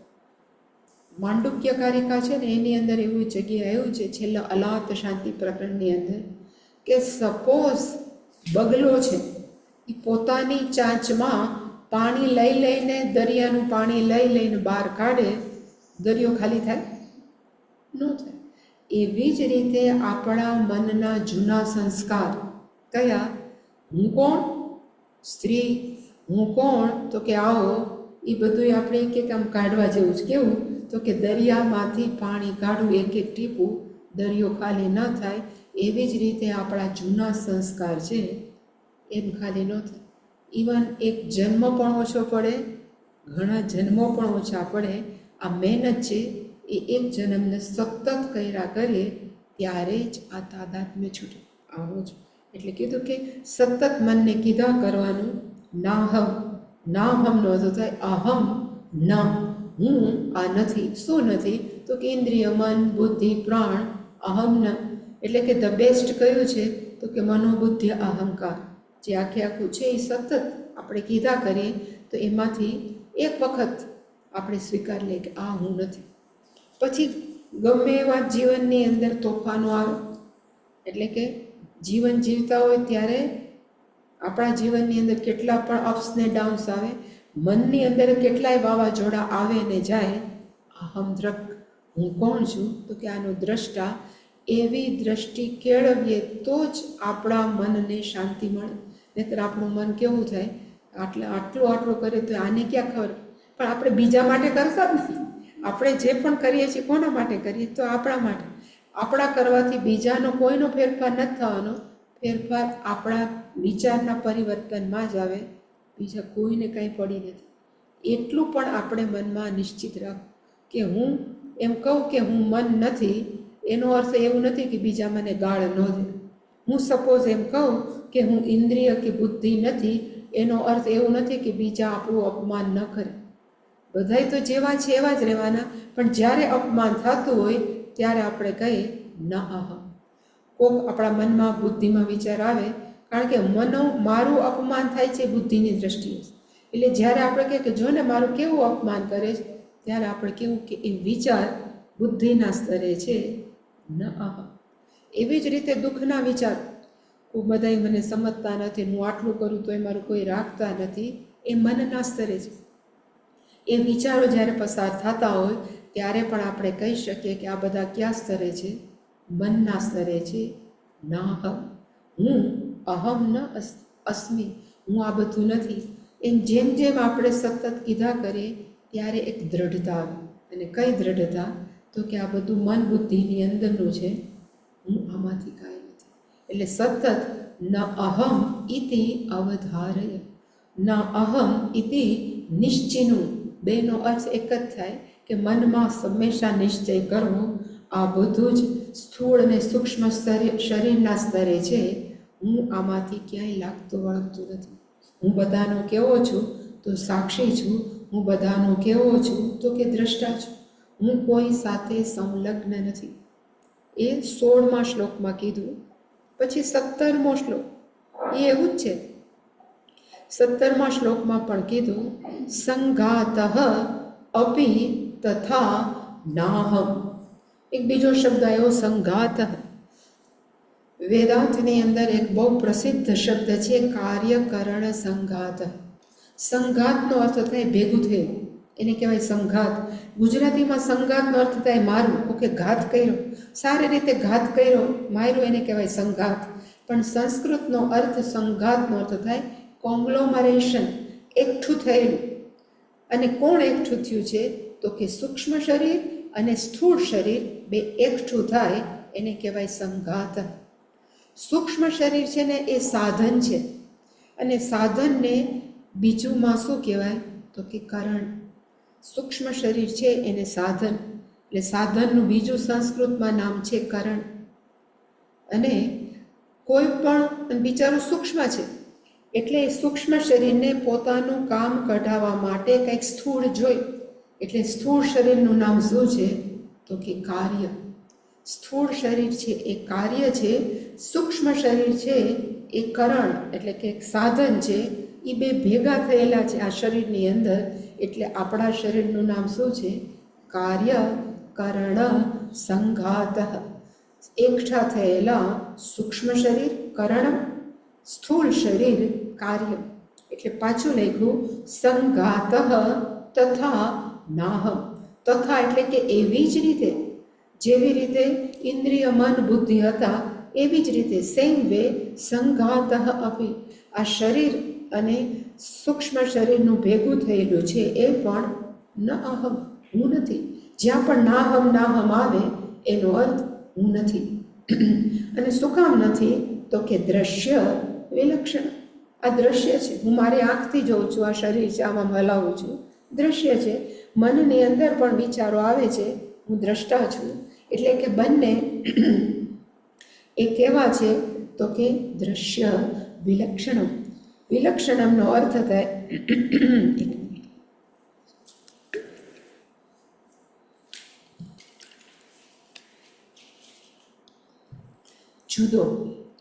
માંડુક્ય કારિકા છે ને એની અંદર એવું જગ્યાએ આવ્યું છે છેલ્લા અલાત શાંતિ પ્રકરણની અંદર કે સપોઝ બગલો છે એ પોતાની ચાંચમાં પાણી લઈ લઈને, દરિયાનું પાણી લઈ લઈને બહાર કાઢે, દરિયો ખાલી થાય? ન થાય. એવી જ રીતે આપણા મનના જૂના સંસ્કાર કયા? હું કોણ? સ્ત્રી. હું કોણ? તો કે આવો. એ બધું આપણે એક આમ કાઢવા જેવું છે. કેવું? તો કે દરિયામાંથી પાણી કાઢવું, એક એક ટીપું, દરિયો ખાલી ન થાય. એવી જ રીતે આપણા જૂના સંસ્કાર છે એમ ખાલી ન થાય. ઇવન એક જન્મ પણ ઓછો પડે, ઘણા જન્મો પણ ઓછા પડે. આ મહેનત છે એ એક જન્મને સતત કર્યા કરીએ ત્યારે જ આ તાદાત્મ્ય છૂટે. આવો જ એટલે કીધું કે સતત મનને કીધા કરવાનું. નાહમ, નાહમનો અર્થ થાય અહમ ન, હું આ નથી. શું નથી? તો કે ઇન્દ્રિય, મન, બુદ્ધિ, પ્રાણ, અહમ ન. એટલે કે ધ બેસ્ટ કયું છે? તો કે મનોબુદ્ધિ અહંકાર. જે આખે આખું છે એ સતત આપણે કીધા કરીએ તો એમાંથી એક વખત આપણે સ્વીકાર લઈએ કે આ હું નથી. પછી ગમે એવા જીવનની અંદર તોફાનો આવે, એટલે કે જીવન જીવતા હોય ત્યારે આપણા જીવનની અંદર કેટલા પણ અપ્સ ને ડાઉન્સ આવે, મનની અંદર કેટલાય વાવાઝોડા આવે ને જાય. અહમ દ્રક, હું કોણ છું? તો કે આનો દ્રષ્ટા. એવી દ્રષ્ટિ કેળવીએ તો જ આપણા મનને શાંતિ મળે. નહીંતર આપણું મન કેવું થાય, આટલું કરે તો આને ક્યાં ખબર, પણ આપણે બીજા માટે કરતા જ નથી. આપણે જે પણ કરીએ છીએ કોના માટે કરીએ? તો આપણા માટે. આપણા કરવાથી બીજાનો કોઈનો ફેરફાર નથી થવાનો. ફેરફાર આપણા વિચારના પરિવર્તનમાં જ આવે, બીજા કોઈને કાંઈ પડી નથી. એટલું પણ આપણે મનમાં નિશ્ચિત રાખ કે હું એમ કહું કે હું મન નથી, એનો અર્થ એવું નથી કે બીજા મને ગાળ ન દે. હું સપોઝ એમ કહું કે હું ઇન્દ્રિય કે બુદ્ધિ નથી, એનો અર્થ એવું નથી કે બીજા આપણું અપમાન ન કરે. બધાય તો જેવા છે એવા જ રહેવાના, પણ જ્યારે અપમાન થતું હોય ત્યારે આપણે કહીએ ન અહમ. કોક આપણા મનમાં બુદ્ધિમાં વિચાર આવે, કારણ કે મારું અપમાન થાય છે બુદ્ધિની દ્રષ્ટિએ. એટલે જ્યારે આપણે કહીએ કે જો ને મારું કેવું અપમાન કરે છે, ત્યારે આપણે કેવું કે એ વિચાર બુદ્ધિના સ્તરે છે, ન અહમ. એવી જ રીતે દુઃખના વિચાર, બધાય મને સમજતા નથી, હું આટલું કરું તો એ મારું કોઈ રાખતા નથી, એ મનના સ્તરે છે. એ વિચારો જ્યારે પસાર થતા હોય ત્યારે પણ આપણે કહી શકીએ કે આ બધા કયા સ્તરે છે? મનના સ્તરે છે. નાહમ, હું અહમ ન અસ્મિ, હું આ બધું નથી. એમ જેમ જેમ આપણે સતત કીધા કરીએ ત્યારે એક દ્રઢતા આવે. અને કઈ દ્રઢતા? તો કે આ બધું મન બુદ્ધિની અંદરનું છે, હું આમાંથી કાંઈ નથી. એટલે સતત ન અહમ ઇતિ અવધારય, ન અહમ ઇતિ નિશ્ચિનું. બેનો અર્થ એક જ થાય કે મનમાં હંમેશા નિશ્ચય કરવો, આ બધું જ સ્થૂળ અને સૂક્ષ્મ શરીરના સ્તરે છે, હું આમાંથી ક્યાંય લાગતો વળગતું નથી. હું બધાનો કેવો છું? તો સાક્ષી છું. હું બધાનો કેવો છું? તો કે દ્રષ્ટા છું. હું કોઈ સાથે સંલગ્ન નથી. એ 16મા શ્લોકમાં કીધું. પછી 17મો શ્લોક એ એવું જ છે. 17મા શ્લોકમાં પણ કીધું, સંઘાતઃ અપી તથા નાહમ. એક બીજો શબ્દ આવ્યો સંઘાતઃ. વેદાંતની અંદર એક બહુ પ્રસિદ્ધ શબ્દ છે કાર્યકરણ સંઘાત. સંઘાતનો અર્થ થાય ભેગું થયું, એને કહેવાય સંઘાત. ગુજરાતીમાં સંઘાતનો અર્થ થાય મારું, ઓકે, ઘાત કર્યો, સારી રીતે ઘાત કર્યો, માર્યું, એને કહેવાય સંઘાત. પણ સંસ્કૃતનો અર્થ સંઘાતનો અર્થ થાય કોંગ્લોમરેશન, એકઠું થયેલું. અને કોણ એકઠું થયું છે? તો કે સૂક્ષ્મ શરીર અને સ્થૂળ શરીર બે એકઠું થાય, એને કહેવાય સંઘાત. સૂક્ષ્મ શરીર છે ને એ સાધન છે, અને સાધનને બીજુંમાં શું કહેવાય? તો કે કરણ. સૂક્ષ્મ શરીર છે એને સાધન, એટલે સાધનનું બીજું સંસ્કૃતમાં નામ છે કરણ. અને કોઈ પણ બિચારું સૂક્ષ્મ છે, એટલે સૂક્ષ્મ શરીરને પોતાનું કામ કઢાવવા માટે કંઈક સ્થૂળ જોઈ, એટલે સ્થૂળ શરીરનું નામ શું છે? તો કે કાર્ય. સ્થૂળ શરીર છે એ કાર્ય છે, સૂક્ષ્મ શરીર છે એ કરણ, એટલે કે એક સાધન છે. એ બે ભેગા થયેલા છે આ શરીરની અંદર, એટલે આપણા શરીરનું નામ શું છે? કાર્ય કરણ સંઘાત. એકઠા થયેલા સૂક્ષ્મ શરીર કરણ, સ્થૂળ શરીર કાર્ય. એટલે પાછું લખ્યું સંઘાત તથા નાહમ. તથા એટલે કે એવી જ રીતે, જેવી રીતે ઇન્દ્રિય મન બુદ્ધિ હતા એવી જ રીતે, સેમ વે સંઘાત અપી, આ શરીર અને સૂક્ષ્મ શરીરનું ભેગું થયેલું છે એ પણ ન અહમ, હું નથી. જ્યાં પણ નાહમ નાહમ આવે એનો અર્થ હું નથી. અને શું કામ નથી? તો કે દ્રશ્ય વિલક્ષણ. આ દ્રશ્ય છે, હું મારી આંખથી જોઉં છું, આ શરીર છે, આમાં હલાવું છું, દ્રશ્ય છે. મનની અંદર પણ વિચારો આવે છે, હું દ્રષ્ટા છું. એટલે કે બંને એ કેવા છે? તો કે દ્રશ્ય વિલક્ષણમ. વિલક્ષણમનો અર્થ થાય જુદો,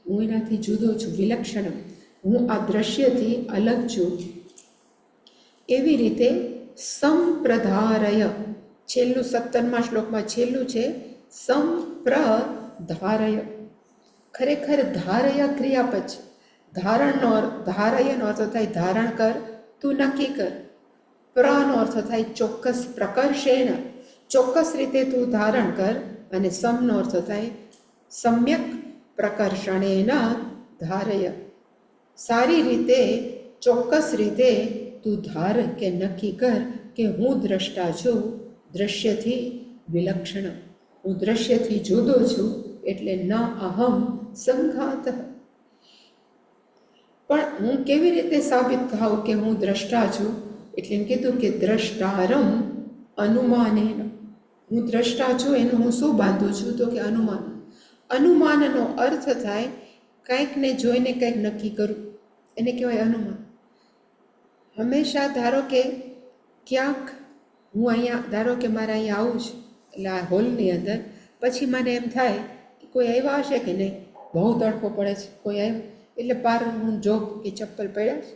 હું એનાથી જુદો છું. વિલક્ષણમ, હું આ દ્રશ્યથી અલગ છું. એવી રીતે સંપ્રધારય, છેલ્લું 17મા શ્લોકમાં છેલ્લું છે સંપ્રધારય. ખરેખર ધારય ક્રિયાપદ છે. ધારણનો ધારયનો અર્થ થાય ધારણ કર, તું નક્કી કર. પ્રનો અર્થ થાય ચોક્કસ પ્રકર્ષેણ, ચોક્કસ રીતે તું ધારણ કર. અને સમનો અર્થ થાય સમ્યક પ્રકર્ષણેન ધારય, સારી રીતે ચોક્કસ રીતે તું ધાર કે નક્કી કર કે હું દ્રષ્ટા છું, દ્રશ્યથી વિલક્ષણ, હું દ્રશ્યથી જુદો છું. એટલે ન અહમ સંઘાત. પણ હું કેવી રીતે સાબિત થાઉં કે હું દ્રષ્ટા છું? એટલે એમ કીધું કે દ્રષ્ટારમ અનુમાનેન, હું દ્રષ્ટા છું એનું હું શું બાંધું છું? તો કે અનુમાન. અનુમાનનો અર્થ થાય કંઈકને જોઈને કંઈક નક્કી કરવું, એને કહેવાય અનુમાન. હંમેશા ધારો કે ક્યાંક હું અહીંયા, ધારો કે મારે અહીંયા આવું છે, એટલે આ હોલની અંદર, પછી મને એમ થાય કે કોઈ આવ્યા હશે કે નહીં, બહુ તડકો પડે છે, કોઈ આવ્યું, એટલે પાર હું જોઉં કે ચપ્પલ પડ્યા છે.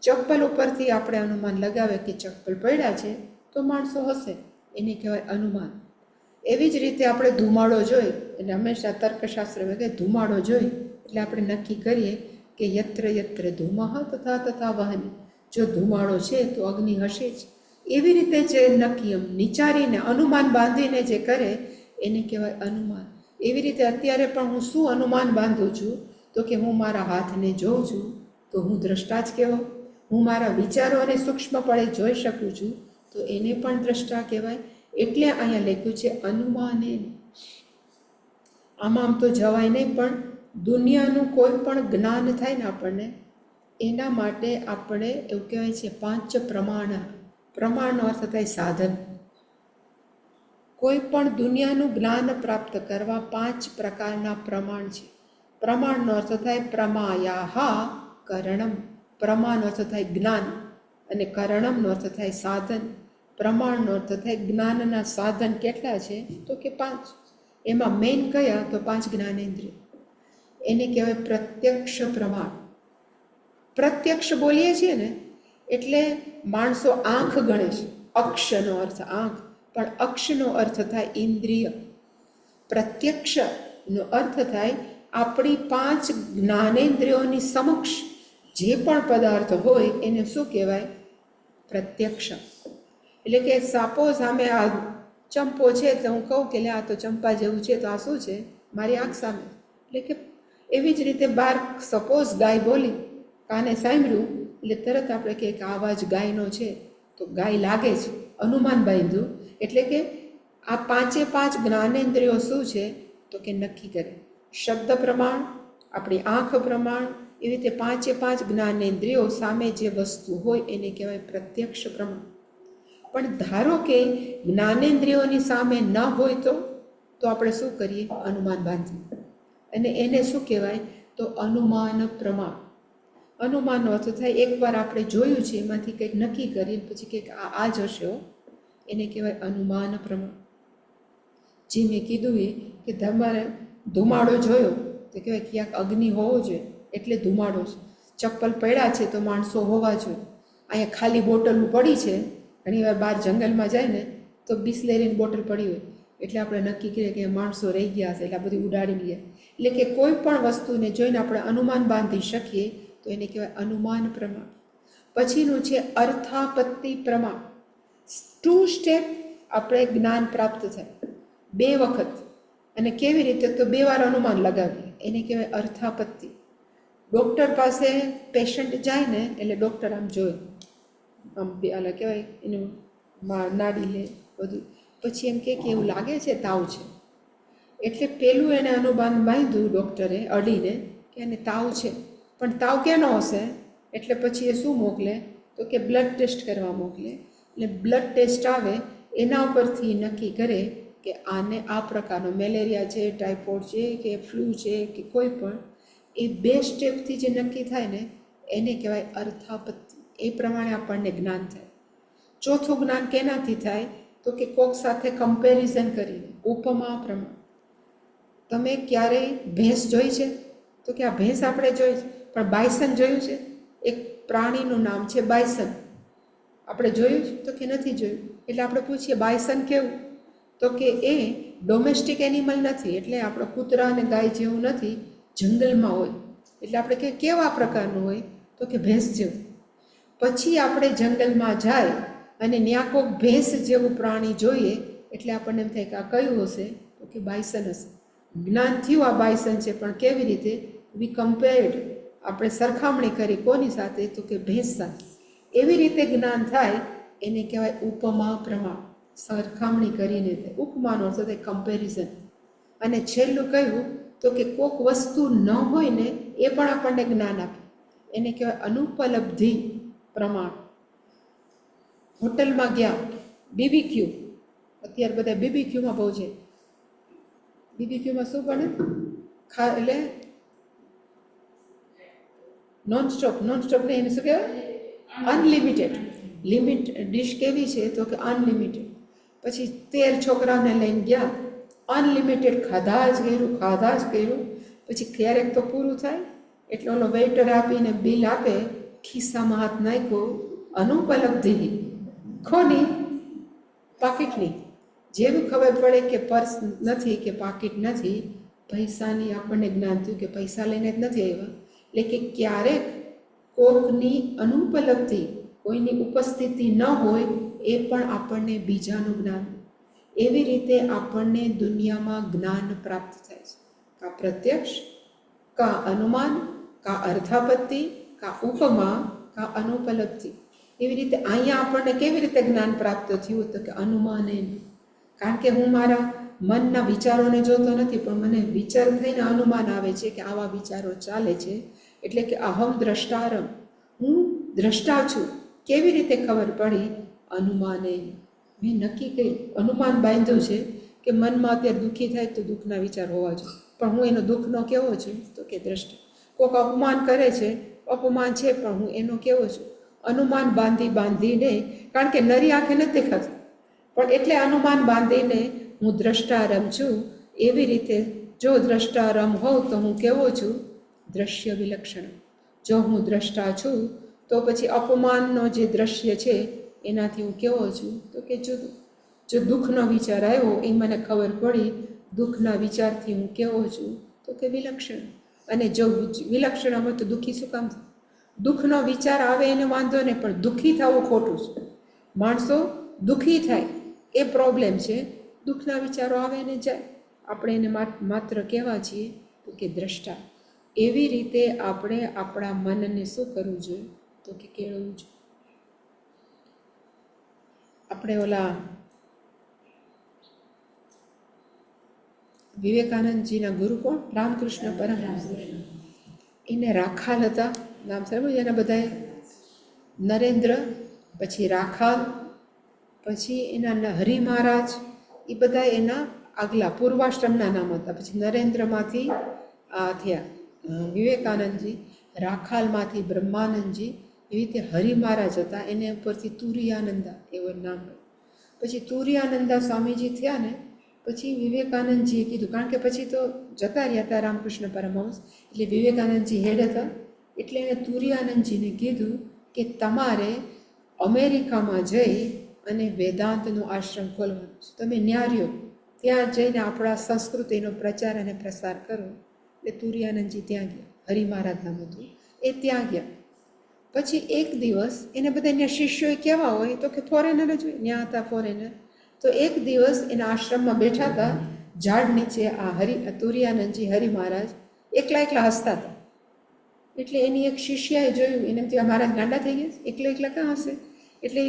ચપ્પલ ઉપરથી આપણે અનુમાન લગાવે કે ચપ્પલ પડ્યા છે તો માણસો હશે, એને કહેવાય અનુમાન. એવી જ રીતે આપણે ધુમાડો જોઈ, એટલે હંમેશા તર્કશાસ્ત્ર કહે ધુમાડો જોઈ એટલે આપણે નક્કી કરીએ કે યત્ર યત્ર ધુમઃ તથા તથા વહની, જો ધુમાડો છે તો અગ્નિ હશે જ. એવી રીતે જે નક્કી એમ વિચારીને અનુમાન બાંધીને જે કરે એને કહેવાય અનુમાન. એવી રીતે અત્યારે પણ હું શું અનુમાન બાંધું છું? તો કે હું મારા હાથને જોઉં છું તો હું દ્રષ્ટા જ કહેવાય. હું મારા વિચારોને સૂક્ષ્મપણે જોઈ શકું છું તો એને પણ દ્રષ્ટા કહેવાય. એટલે અહીંયા લખ્યું છે અનુમાને. આમ તો જવાય નહીં, પણ દુનિયાનું કોઈ પણ જ્ઞાન થાય ને આપણને, એના માટે આપણે એવું કહેવાય છે પાંચ પ્રમાણ. પ્રમાણનો અર્થ થાય સાધન. કોઈ પણ દુનિયાનું જ્ઞાન પ્રાપ્ત કરવા 5 પ્રકારના પ્રમાણ છે. પ્રમાણનો અર્થ થાય પ્રમાયાહા કરણમ. પ્રમાણનો અર્થ થાય જ્ઞાન, અને કરણમનો અર્થ થાય સાધન. પ્રમાણનો અર્થ થાય જ્ઞાનના સાધન કેટલા છે? તો કે 5. એમાં મેઇન કયા? તો 5 જ્ઞાનેન્દ્રિય. એને કહેવાય પ્રત્યક્ષ પ્રમાણ. પ્રત્યક્ષ બોલીએ છીએ ને એટલે માણસો આંખ ગણે છે. અક્ષનો અર્થ આંખ, પણ અક્ષનો અર્થ થાય ઇન્દ્રિય. પ્રત્યક્ષનો અર્થ થાય આપણી 5 જ્ઞાનેન્દ્રિયોની સમક્ષ જે પણ પદાર્થ હોય એને શું કહેવાય? પ્રત્યક્ષ. એટલે કે સપોઝ સામે આ ચંપો છે તો હું કહું કે લે આ તો ચંપા જેવું છે, તો આ શું છે? મારી આંખ સામે. એટલે કે એવી જ રીતે બહાર સપોઝ ગાય બોલી, કાને સાંભળ્યું એટલે તરત આપણે કહીએ કે આ અવાજ ગાયનો છે, તો ગાય લાગે છે, અનુમાન બાંધ્યું. એટલે કે આ 5 જ્ઞાનેન્દ્રિયો શું છે? તો કે નક્કી કરે. શબ્દ પ્રમાણ, આપણી આંખ પ્રમાણ, એવી રીતે 5 જ્ઞાનેન્દ્રિયો સામે જે વસ્તુ હોય એને કહેવાય પ્રત્યક્ષ પ્રમાણ. પણ ધારો કે જ્ઞાનેન્દ્રિયોની સામે ન હોય તો આપણે શું કરીએ? અનુમાન બાંધીએ. અને એને શું કહેવાય? તો અનુમાન પ્રમાણ. અનુમાનનો અર્થ થાય એકવાર આપણે જોયું છે એમાંથી કંઈક નક્કી કરીએ પછી કંઈક આ જ હશે, એને કહેવાય અનુમાન પ્રમાણ. જે મેં કીધું એ કે તમારે ધુમાડો જોયો તો કહેવાય ક્યાંક અગ્નિ હોવો જોઈએ એટલે ધુમાડો છે. ચપ્પલ પડ્યા છે તો માણસો હોવા જોઈએ. અહીંયા ખાલી બોટલ પડી છે, ઘણીવાર બહાર જંગલમાં જાય ને તો બિસ્લેરીની બોટલ પડી હોય એટલે આપણે નક્કી કરીએ કે માણસો રહી ગયા હશે એટલે આ બધી ઉડાડી લઈએ. એટલે કે કોઈ પણ વસ્તુને જોઈને આપણે અનુમાન બાંધી શકીએ તો એને કહેવાય અનુમાન પ્રમાણ. પછીનું છે અર્થાપત્તિ પ્રમાણ. 2 સ્ટેપ આપણે જ્ઞાન પ્રાપ્ત થાય 2 વખત. અને કેવી રીતે? તો 2 વાર અનુમાન લગાવીએ, એને કહેવાય અર્થાપત્તિ. ડૉક્ટર પાસે પેશન્ટ જાય ને એટલે ડૉક્ટર આમ જોઈ, આમ અલા કહેવાય એનું નાડી લે બધું, પછી એમ કે એવું લાગે છે તાવ છે. એટલે પેલું એને અનુમાન બાંધ્યું ડૉક્ટરે અડીને કે એને તાવ છે, પણ તાવ કેનો હશે? એટલે પછી એ શું મોકલે? તો કે બ્લડ ટેસ્ટ કરવા મોકલે. એટલે બ્લડ ટેસ્ટ આવે એના ઉપરથી નક્કી કરે કે આને આ પ્રકારનો મેલેરિયા છે, ટાઇફોઇડ છે કે ફ્લૂ છે કે કોઈ પણ, એ 2 સ્ટેપથી જે નક્કી થાય ને એને કહેવાય અર્થાપત્તિ. એ પ્રમાણે આપણને જ્ઞાન થાય. ચોથું જ્ઞાન કેનાથી થાય? તો કે કોક સાથે કમ્પેરિઝન કરીને, ઉપમા પ્રમાણ. તમે ક્યારેય ભેંસ જોઈ છે? તો કે આ ભેંસ આપણે જોઈ છે, પણ બાયસન જોયું છે? એક પ્રાણીનું નામ છે બાયસન, આપણે જોયું છે? તો કે નથી જોયું. એટલે આપણે પૂછીએ બાયસન કેવું? તો કે એ ડોમેસ્ટિક એનિમલ નથી, એટલે આપણો કૂતરા અને ગાય જેવું નથી, જંગલમાં હોય. એટલે આપણે કેવા પ્રકારનું હોય? તો કે ભેંસ જેવું. પછી આપણે જંગલમાં જાય અને ત્યાં કોઈક ભેંસ જેવું પ્રાણી જોઈએ એટલે આપણને એમ થાય કે આ કયું હશે? તો કે બાયસન હશે. જ્ઞાન થયું આ બાયસન છે, પણ કેવી રીતે? વી કમ્પેર્ડ, આપણે સરખામણી કરી કોની સાથે? તો કે ભેંસ સાથે. એવી રીતે જ્ઞાન થાય એને કહેવાય ઉપમા પ્રમાણ. સરખામણી કરીને થાય. ઉપમાનો અર્થ થાય કમ્પેરિઝન. અને છેલ્લું કહ્યું તો કે કોઈક વસ્તુ ન હોય ને એ પણ આપણને જ્ઞાન આપે, એને કહેવાય અનુપલબ્ધિ પ્રમાણ. હોટલમાં ગયા, બીબીક્યુ, અત્યારે બધા બીબીક્યુમાં બહુ છે. બીબીક્યુમાં શું બને? એટલે નોનસ્ટોપ ને એને શું કહેવાય? અનલિમિટેડ. લિમિટ ડિશ કેવી છે? તો કે અનલિમિટેડ. પછી 13 છોકરાઓને લઈને ગયા, અનલિમિટેડ ખાધા જ કર્યું. પછી ક્યારેક તો પૂરું થાય એટલે ઓલો વેઇટર આપીને બિલ આપે, ખિસ્સામાં હાથ નાખ્યો, અનુપલબ્ધિ ખોની પાકીટની. જેવું ખબર પડે કે પર્સ નથી કે પાકીટ નથી, પૈસાની આપણને જ્ઞાન થયું કે પૈસા લઈને જ નથી આવ્યા. એટલે કે ક્યારેક કોકની અનુપલબ્ધિ, કોઈની ઉપસ્થિતિ ન હોય એ પણ આપણને બીજાનું જ્ઞાન. એવી રીતે આપણને દુનિયામાં જ્ઞાન પ્રાપ્ત થાય છે. કા પ્રત્યક્ષ, કા અનુમાન, કા અર્થાપત્તિ, કા ઉપમા, કા અનુપલબ્ધિ. એવી રીતે અહીંયા આપણને કેવી રીતે જ્ઞાન પ્રાપ્ત થયું? તો કે અનુમાન. કારણ કે હું મારા મનના વિચારોને જોતો નથી, પણ મને વિચાર થઈને અનુમાન આવે છે કે આવા વિચારો ચાલે છે. એટલે કે અહમ દ્રષ્ટારમ, હું દ્રષ્ટા છું. કેવી રીતે ખબર પડી? અનુમાને. મેં નક્કી કર્યું, અનુમાન બાંધ્યું છે કે મનમાં અત્યારે દુઃખી થાય તો દુઃખના વિચાર હોવા જોઈએ, પણ હું એનો દુઃખનો કેવો છું? તો કે દ્રષ્ટા. કોઈક અપમાન કરે છે, અપમાન છે, પણ હું એનો કેવો છું? અનુમાન બાંધીને, કારણ કે નરી આંખે નથી દેખાતું, પણ એટલે અનુમાન બાંધીને હું દ્રષ્ટારમ છું. એવી રીતે જો દ્રષ્ટારમ હોઉં તો હું કેવો છું? દ્રશ્ય વિલક્ષણ. જો હું દ્રષ્ટા છું તો પછી અપમાનનો જે દ્રશ્ય છે એનાથી હું કેવો છું? તો કે જુદું. જો દુઃખનો વિચાર આવ્યો એ મને ખબર પડી, દુઃખના વિચારથી હું કેવો છું? તો કે વિલક્ષણ. અને જો વિલક્ષણ હોય તો દુઃખી શું કામ થાય? દુઃખનો વિચાર આવે એને વાંધો નહીં, પણ દુઃખી થવું ખોટું છે. માણસો દુઃખી થાય એ પ્રોબ્લેમ છે, દુઃખના વિચારો આવે ને જાય. આપણે એને માત્ર કહેવા છીએ તો કે દ્રષ્ટા. એવી રીતે આપણે આપણા મનને શું કરવું જોઈએ? તો કે કેળવવું જોઈએ. આપણે ઓલા વિવેકાનંદજીના ગુરુ કોણ? રામકૃષ્ણ પરમહંસ. એને રાખાલ હતા, નામ સાંભળ્યું એના બધાએ? નરેન્દ્ર, પછી રાખાલ, પછી એના હરિ મહારાજ, એ બધા એના આગલા પૂર્વાશ્રમના નામ હતા. પછી નરેન્દ્રમાંથી આ થયા વિવેકાનંદજી, રાખાલમાંથી બ્રહ્માનંદજી, એવી રીતે હરિ મહારાજ હતા, એને ઉપરથી તુરિયાનંદા એવું નામ. પછી તુરિયાનંદા સ્વામીજી થયા ને પછી વિવેકાનંદજીએ કીધું, કારણ કે પછી તો જતા રહ્યા હતા રામકૃષ્ણ પરમહંસ, એટલે વિવેકાનંદજી હેડ હતા. એટલે એણે તુરિયાનંદજીને કીધું કે તમારે અમેરિકામાં જઈ અને વેદાંતનો આશ્રમ ખોલવાનો છે, તમે ન્યાર્યો ત્યાં જઈને આપણા સંસ્કૃતિનો પ્રચાર અને પ્રસાર કરો. એટલે તુરિયાનંદજી ત્યાં ગયા, હરિ મહારાજ નામ હતું, એ ત્યાં ગયા. પછી એક દિવસ એને બધા ત્યાં શિષ્યોએ કેવા હોય તો કે ફોરેનર જ હોય, ત્યાં હતા ફોરેનર. તો એક દિવસ એના આશ્રમમાં બેઠા હતા, ઝાડ નીચે આ તુરિયાનંદજી હરિ મહારાજ એકલા હસતા હતા. એટલે એની એક શિષ્યાએ જોયું, એને ત્યાં મહારાજ ગાંડા થઈ ગયા, એકલા ક્યાં હશે? એટલે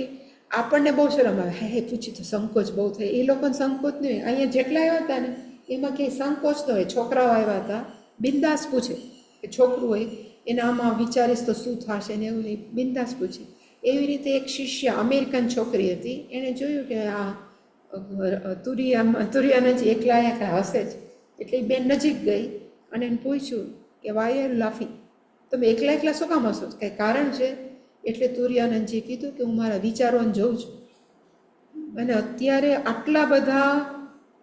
આપણને બહુ શરમ આવે, હે પૂછી તો સંકોચ બહુ થાય. એ લોકોને સંકોચ નહીં હોય. અહીંયા જેટલા આવ્યા હતા ને એમાં ક્યાંય સંકોચ ન હોય. છોકરાઓ આવ્યા હતા, બિંદાસ પૂછે કે છોકરું હોય એને આમાં વિચારીશ તો શું થશે ને એવું નહીં, બિંદાસ પૂછે. એવી રીતે એક શિષ્ય અમેરિકન છોકરી હતી, એણે જોયું કે આ તુરિયાનંદજી એકલા હશે જ. એટલે બેન નજીક ગઈ અને એને પૂછ્યું કે વાય આર લાફિંગ, તમે એકલા શું કામ હશો? કંઈ કારણ છે? એટલે તુરિયાનંદજીએ કીધું કે હું મારા વિચારોને જોઉં છું, અને અત્યારે આટલા બધા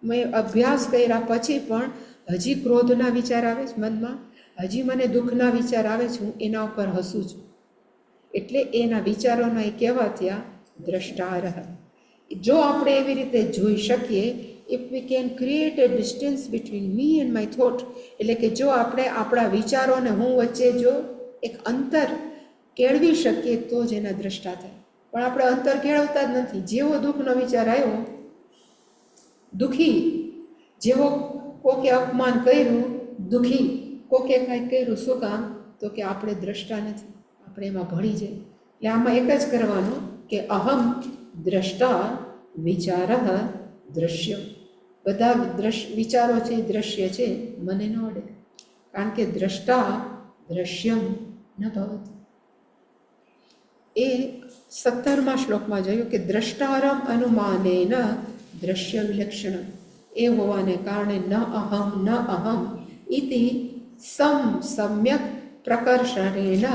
મેં અભ્યાસ કર્યા પછી પણ હજી ક્રોધના વિચાર આવે છે મનમાં, હજી મને દુઃખના વિચાર આવે છે, હું એના ઉપર હસું છું. એટલે એના વિચારોના એ કેવા થયા? દ્રષ્ટારહ. જો આપણે એવી રીતે જોઈ શકીએ, if we can create a distance between me and my thought, એટલે કે જો આપણે આપણા વિચારોને હું વચ્ચે જો એક અંતર કેળવી શકીએ તો જ એના દ્રષ્ટા થાય. પણ આપણે અંતર કેળવતા જ નથી. જેવો દુઃખનો વિચાર આવ્યો, દુઃખી, જેવો કોકે અપમાન કર્યું, દુઃખી, કોકે કાંઈ કર્યું, શું કામ? તો કે આપણે દ્રષ્ટા નથી, આપણે એમાં ભળી જાય. એટલે આમાં એક જ કરવાનું કે અહમ દ્રષ્ટા વિચાર દ્રશ્ય. બધા વિચારો છે, દ્રશ્ય છે, મને ન અડે, કારણ કે દ્રષ્ટા દ્રશ્યમ ન ભવત. એ 17મા શ્લોકમાં જોયું કે દ્રષ્ટારમ અનુમાનેન દ્રશ્ય વિલક્ષણ. એ હોવાને કારણે ન અહમ ઇતિ સમ્યક પ્રકર્ષણેન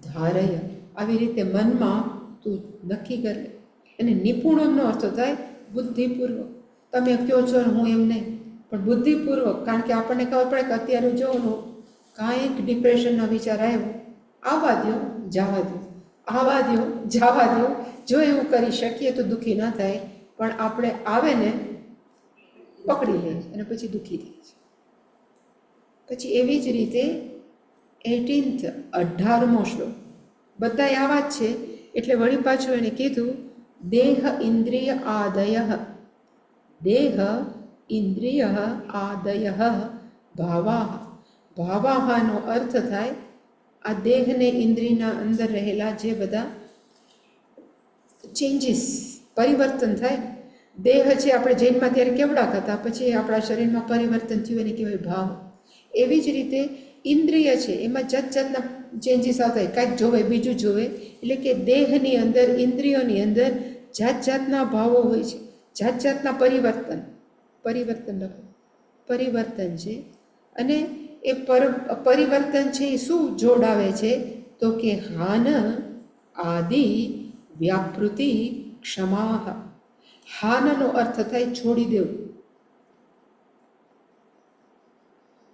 ધારય. આવી રીતે મનમાં તું નક્કી કર લે. અને નિપુણનો અર્થ થાય બુદ્ધિપૂર્વક. તમે કહો છો હું એમ નહીં, પણ બુદ્ધિપૂર્વક, કારણ કે આપણને ખબર પડે કે અત્યારે જોવાનું કાંઈક ડિપ્રેશનનો વિચાર આવ્યો, આવવા દો, જવા દો, આવવા દો, જવા દો. જો એવું કરી શકીએ તો દુઃખી ન થાય, પણ આપણે આવે ને પકડી લઈએ અને પછી દુઃખી થાય છે. પછી એવી જ રીતે 18મો શ્લોક, બધા આવા જ છે. એટલે વળી પાછું એને કીધું દેહ ઇન્દ્રિય આદય, દેહ ઇન્દ્રિય આદય ભાવાહ. ભાવાહાનો અર્થ થાય આ દેહને ઇન્દ્રિયના અંદર રહેલા જે બધા ચેન્જીસ, પરિવર્તન થાય. દેહ છે, આપણે જૈનમાં ત્યારે કેવડા હતા, પછી આપણા શરીરમાં પરિવર્તન થયું એને કહેવાય ભાવ. એવી જ રીતે ઇન્દ્રિય છે, એમાં જાત જાતના ચેન્જીસ આવતા હોય, કાંઈક જોવે, બીજું જોવે. એટલે કે દેહની અંદર, ઇન્દ્રિયોની અંદર જાત જાતના ભાવો હોય છે, જાત જાતના પરિવર્તન લખો, પરિવર્તન છે. અને એ પરિવર્તન છે એ શું જોડાવે છે? તો કે હાન આદિ વ્યાપૃતિ ક્ષમાહ. હાનનો અર્થ થાય છોડી દેવું.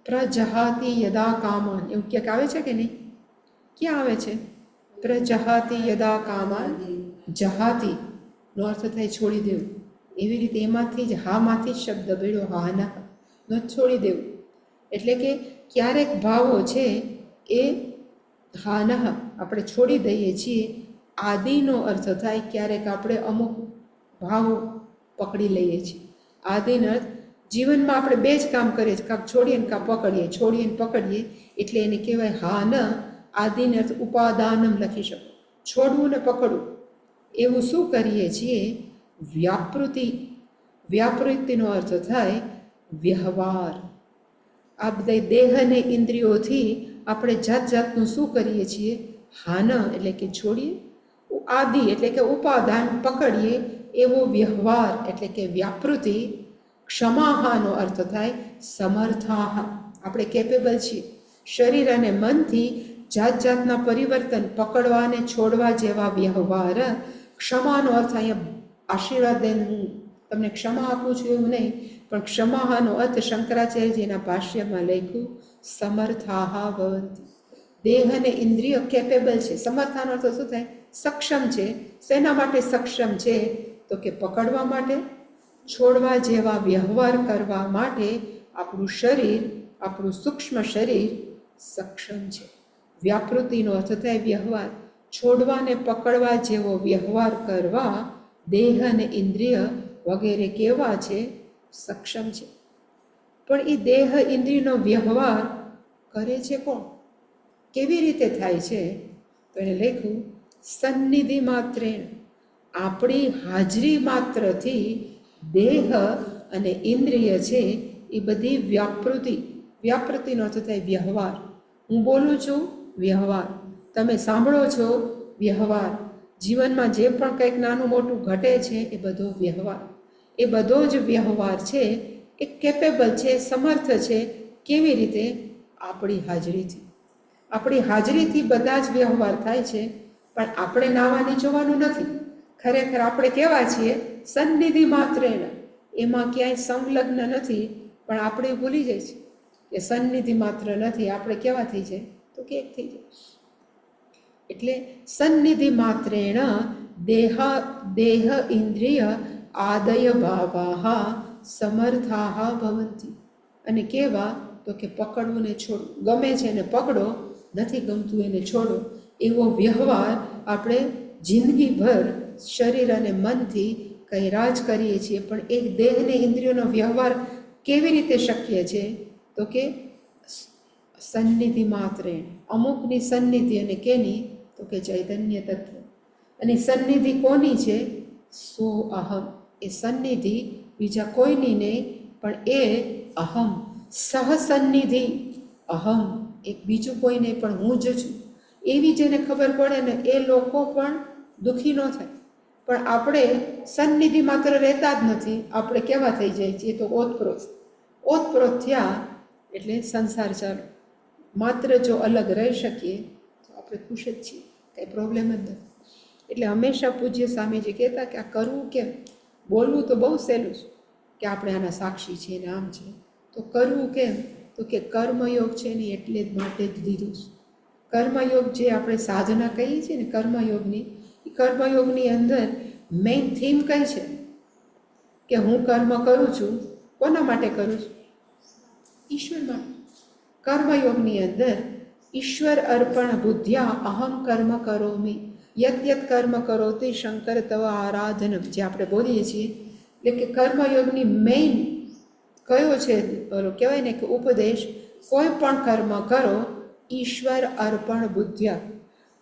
પ્રજહાતિ યદા કામાન, એવું ક્યાંક આવે છે કે નહીં? ક્યાં આવે છે? પ્રજહાતિ યદા કામાન, જહાતિ નો અર્થ થાય છોડી દેવું. એવી રીતે એમાંથી જ હામાંથી જ શબ્દ બેડ્યો, હાના નો છોડી દેવું. એટલે કે ક્યારેક ભાવો છે એ હાનહ આપણે છોડી દઈએ છીએ. આદિનો અર્થ થાય ક્યારેક આપણે અમુક ભાવો પકડી લઈએ છીએ. આદિનો અર્થ જીવનમાં આપણે બે જ કામ કરીએ છીએ, કાંક છોડીએ ને કાં પકડીએ, છોડીએ ને પકડીએ. એટલે એને કહેવાય હાન. આદિનો અર્થ ઉપાદાનમ લખી શકો, છોડવું ને પકડવું. એવું શું કરીએ છીએ? વ્યાપૃતિ. વ્યાપૃતિનો અર્થ થાય વ્યવહાર. આ બધા દેહ અને ઇન્દ્રિયોથી આપણે જાત જાતનું શું કરીએ છીએ? હાન એટલે કે છોડીએ, આદિ એટલે કે ઉપાદાન પકડીએ, એવો વ્યવહાર એટલે કે વ્યાપૃતિ. ક્ષમાહાનો અર્થ થાય સમર્થાહ. આપણે કેપેબલ છીએ શરીર અને મનથી જાત જાતના પરિવર્તન પકડવા અને છોડવા જેવા વ્યવહાર. ક્ષમાનો અર્થ અહીંયા આશીર્વાદ દઈને હું તમને ક્ષમા આપું છું એવું નહીં, પણ ક્ષમાહાનો અર્થ શંકરાચાર્યજીના ભાષ્યમાં લખ્યું સમર્થાહા ભવંતિ. દેહ અને ઇન્દ્રિય કેપેબલ છે. સમર્થાનો અર્થ શું થાય? સક્ષમ છે. શેના માટે સક્ષમ છે? તો કે પકડવા માટે, છોડવા જેવા વ્યવહાર કરવા માટે આપણું શરીર, આપણું સૂક્ષ્મ શરીર સક્ષમ છે. વ્યાપૃતિનો અર્થ થાય વ્યવહાર. છોડવા ને પકડવા જેવો વ્યવહાર કરવા દેહ અને ઇન્દ્રિય વગેરે કેવા છે? સક્ષમ છે. પણ એ દેહ ઇન્દ્રિયનો વ્યવહાર કરે છે કોણ? કેવી રીતે થાય છે? તો એને લખ્યું સન્નિધિ માત્રેણ. આપણી હાજરી માત્રથી દેહ અને ઇન્દ્રિય છે એ બધી વ્યાપૃતિ. વ્યાપૃતિનો અર્થ થાય વ્યવહાર. હું બોલું છું, વ્યવહાર. તમે સાંભળો છો, વ્યવહાર. જીવનમાં જે પણ કંઈક નાનું મોટું ઘટે છે એ બધો વ્યવહાર. એ બધો જ વ્યવહાર છે એ કેપેબલ છે, સમર્થ છે. કેવી રીતે? આપણી હાજરીથી. આપણી હાજરીથી બધા જ વ્યવહાર થાય છે. પણ આપણે નાવાની જોવાનું નથી. ખરેખર આપણે કેવા છીએ? સન્નિધિ માત્રેણ. એમાં ક્યાંય સંલગ્ન નથી, પણ આપણે ભૂલી જાય છે કે સન્નિધિ માત્ર નથી. આપણે કેવા થઈ જાય? તો કે એક થઈ જાય. એટલે સન્નિધિ માત્રેણ દેહ ઇન્દ્રિય આદય ભાવાહ સમર્થાહ ભવંતિ. અને કેવા? તો કે પકડવું ને છોડવું. ગમે છે એને પકડો, નથી ગમતું એને છોડો. એવો વ્યવહાર આપણે જિંદગીભર શરીર અને મનથી કંઈ રાજ કરીએ છીએ, પણ એક દેહ અને ઇન્દ્રિયોનો વ્યવહાર કેવી રીતે શક્ય છે? તો કે સન્નિધિ માત્રે, અમુકની સન્નિધિ. અને કેની? તો કે ચૈતન્ય તત્વ. અને સન્નિધિ કોની છે? સો અહમ. એ સન્નિધિ બીજા કોઈની નહીં, પણ એ અહમ, સહસન્નિધિ અહમ. એક બીજું કોઈ નહીં, પણ હું જ છું. એવી જેને ખબર પડે ને એ લોકો પણ દુઃખી ન થાય. પણ આપણે સન્નિધિ માત્ર રહેતા જ નથી. આપણે કેવા થઈ જાય છીએ? તો ઓતપ્રોત. ઓતપ્રોત થયા એટલે સંસાર ચાલુ. માત્ર જો અલગ રહી શકીએ તો આપણે ખુશ જ છીએ, કંઈ પ્રોબ્લેમ જ નથી. એટલે હંમેશા પૂજ્ય સ્વામીજી કહેતા કે આ કરવું કેમ? બોલવું તો બહુ સહેલું છે કે આપણે આના સાક્ષી છીએ ને આમ છે, તો કરવું કેમ? તો કે કર્મયોગ છે ને એટલે જ માટે જ દીધું છે. કર્મયોગ જે આપણે સાધના કહીએ છીએ ને કર્મયોગની, એ કર્મયોગની અંદર મેઇન થીમ કઈ છે? કે હું કર્મ કરું છું, કોના માટે કરું છું? ઈશ્વર માટે. કર્મયોગની અંદર ઈશ્વર અર્પણ બુદ્ધ્યા અહમ કર્મ કરોમિ યત યત કર્મ કરોતિ શંકર તવ આરાધનમ, જે આપણે બોલીએ છીએ. એટલે કે કર્મયોગની મેઇન કયો છે? કહેવાય ને કે ઉપદેશ, કોઈ પણ કર્મ કરો ઈશ્વર અર્પણ બુદ્ધ્યા.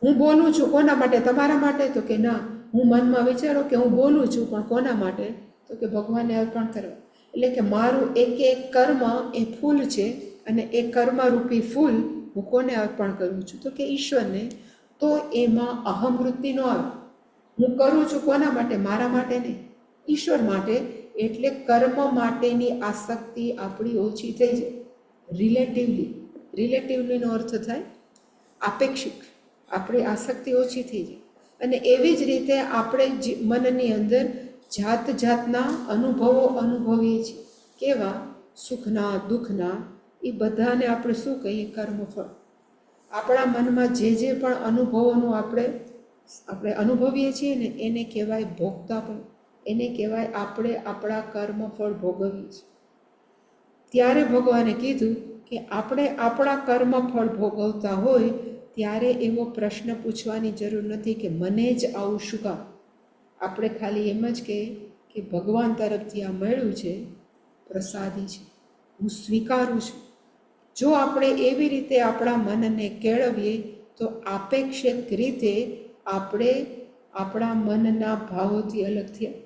હું બોલું છું કોના માટે? તમારા માટે? તો કે ના. હું મનમાં વિચારો કે હું બોલું છું, પણ કોના માટે? તો કે ભગવાનને અર્પણ કરવા. એટલે કે મારું એક એક કર્મ એ ફૂલ છે, અને એ કર્મરૂપી ફૂલ હું કોને અર્પણ કરું છું? તો કે ઈશ્વરને. તો એમાં અહમ વૃત્તિ ન આવે. હું કરું છું કોના માટે? મારા માટે નહીં, ઈશ્વર માટે. એટલે કર્મ માટેની આસક્તિ આપણી ઓછી થઈ જાય. રિલેટિવલી. રિલેટિવલીનો અર્થ થાય આપેક્ષિક. આપણી આસક્તિ ઓછી થઈ જાય. અને એવી જ રીતે આપણે મનની અંદર જાત જાતના અનુભવો અનુભવીએ છીએ. કેવા? સુખના, દુઃખના. એ બધાને આપણે શું કહીએ? કર્મફળ. આપણા મનમાં જે પણ અનુભવોનું આપણે અનુભવીએ છીએ ને એને કહેવાય ભોગતાપણ. એને કહેવાય આપણે આપણા કર્મફળ ભોગવીએ છીએ. ત્યારે ભગવાને કીધું કે આપણે આપણા કર્મફળ ભોગવતા હોય ત્યારે એવો પ્રશ્ન પૂછવાની જરૂર નથી કે મને જ આવું શું કામ? આપણે ખાલી એમ જ કહીએ કે ભગવાન તરફથી આ મળ્યું છે, પ્રસાદી છે, હું સ્વીકારું છું. જો આપણે એવી રીતે આપણા મનને કેળવીએ તો આપેક્ષિક રીતે આપણે આપણા મનના ભાવોથી અલગ થયા.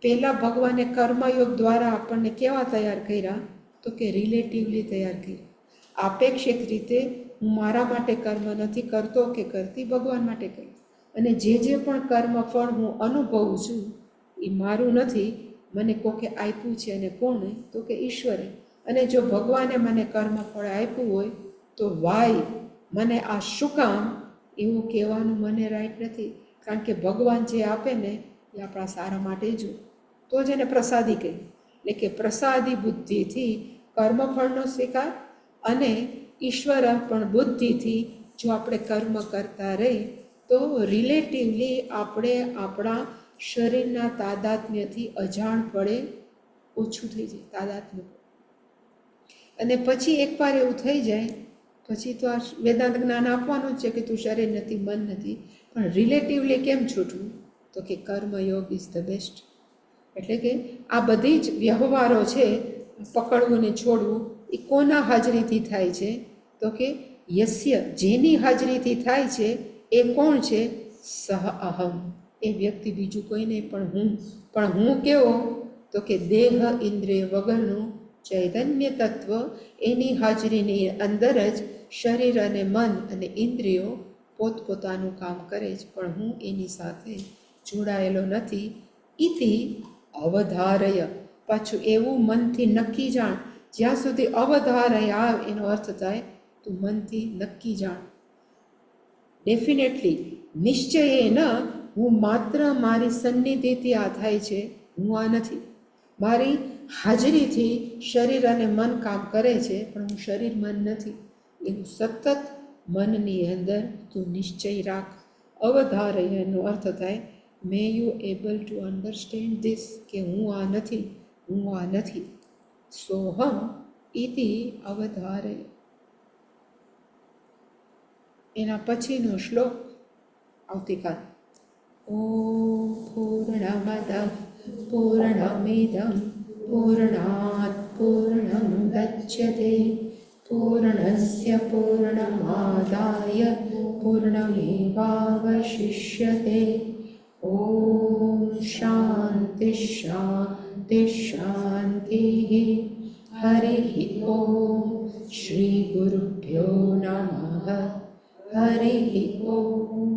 પહેલાં ભગવાને કર્મયોગ દ્વારા આપણને કેવા તૈયાર કર્યા? તો કે રિલેટિવલી તૈયાર કર્યા. આપેક્ષિક રીતે હું મારા માટે કર્મ નથી કરતો કે કરતી, ભગવાન માટે કરું. અને જે પણ કર્મફળ હું અનુભવું છું એ મારું નથી, મને કોકે આપ્યું છે. અને કોણે? તો કે ઈશ્વરે. અને જો ભગવાને મને કર્મફળ આપ્યું હોય તો વાય મને આ શું કામ? એવું કહેવાનું મને રાઈટ નથી. કારણ કે ભગવાન જે આપે ને એ આપણા સારા માટે જ હોય. તો જ એને પ્રસાદી કહે. એટલે કે પ્રસાદી બુદ્ધિથી કર્મફળનો સ્વીકાર, અને ઈશ્વર પણ બુદ્ધિથી જો આપણે કર્મ કરતા રહી તો રિલેટિવલી આપણે આપણા શરીરના તાદાત્મ્યથી અજાણ પડે ઓછું થઈ જાય. તાદાત્મ્ય. અને પછી એકવાર એવું થઈ જાય પછી તો આ વેદાંત જ્ઞાન આપવાનું જ છે કે તું શરીર નથી, મન નથી. પણ રિલેટિવલી કેમ છૂટવું? તો કે કર્મયોગ ઇઝ ધ બેસ્ટ. એટલે કે આ બધી જ વ્યવહારો છે, પકડવું ને છોડવું, એ કોના હાજરીથી થાય છે? તો કે યસ્ય, જેની હાજરીથી થાય છે એ કોણ છે? સહ અહમ. એ વ્યક્તિ બીજું કોઈ નહીં, પણ હું. પણ હું કેવો? તો કે દેહ ઇન્દ્રિય વગરનું ચૈતન્ય તત્વ. એની હાજરીની અંદર જ શરીર અને મન અને ઇન્દ્રિયો પોતપોતાનું કામ કરે છે, પણ હું એની સાથે જોડાયેલો નથી. ઇતિ અવધારય. પાછું એવું મનથી નક્કી જાણ. જ્યાં સુધી અવધારય આવે એનો અર્થ થાય તું મનથી નક્કી જાણ. ડેફિનેટલી, નિશ્ચયે ન, હું માત્ર મારી સન્નિધિથી આ થાય છે, હું આ નથી. મારી હાજરીથી શરીર અને મન કામ કરે છે, પણ હું શરીર મન નથી. એવું સતત મનની અંદર તું નિશ્ચય રાખ. અવધારયનો અર્થ થાય મે you able to understand this, કે હું આ નથી, હું આ નથી. સોહમ ઇતિ અવધારય. એના પછીનો શ્લોક આવતીકાલ. ઓમ પૂર્ણમદ પૂર્ણમિદં પૂર્ણાત પૂર્ણમુદચ્યતે પૂર્ણસ્ય પૂર્ણમાદાય પૂર્ણમેવાવશિષ્યતે. ઓમ શાંતિ શાંતિ શાંતિ. હરિ ઓમ. શ્રી ગુરુભ્યો નમઃ. હરિ ઓમ.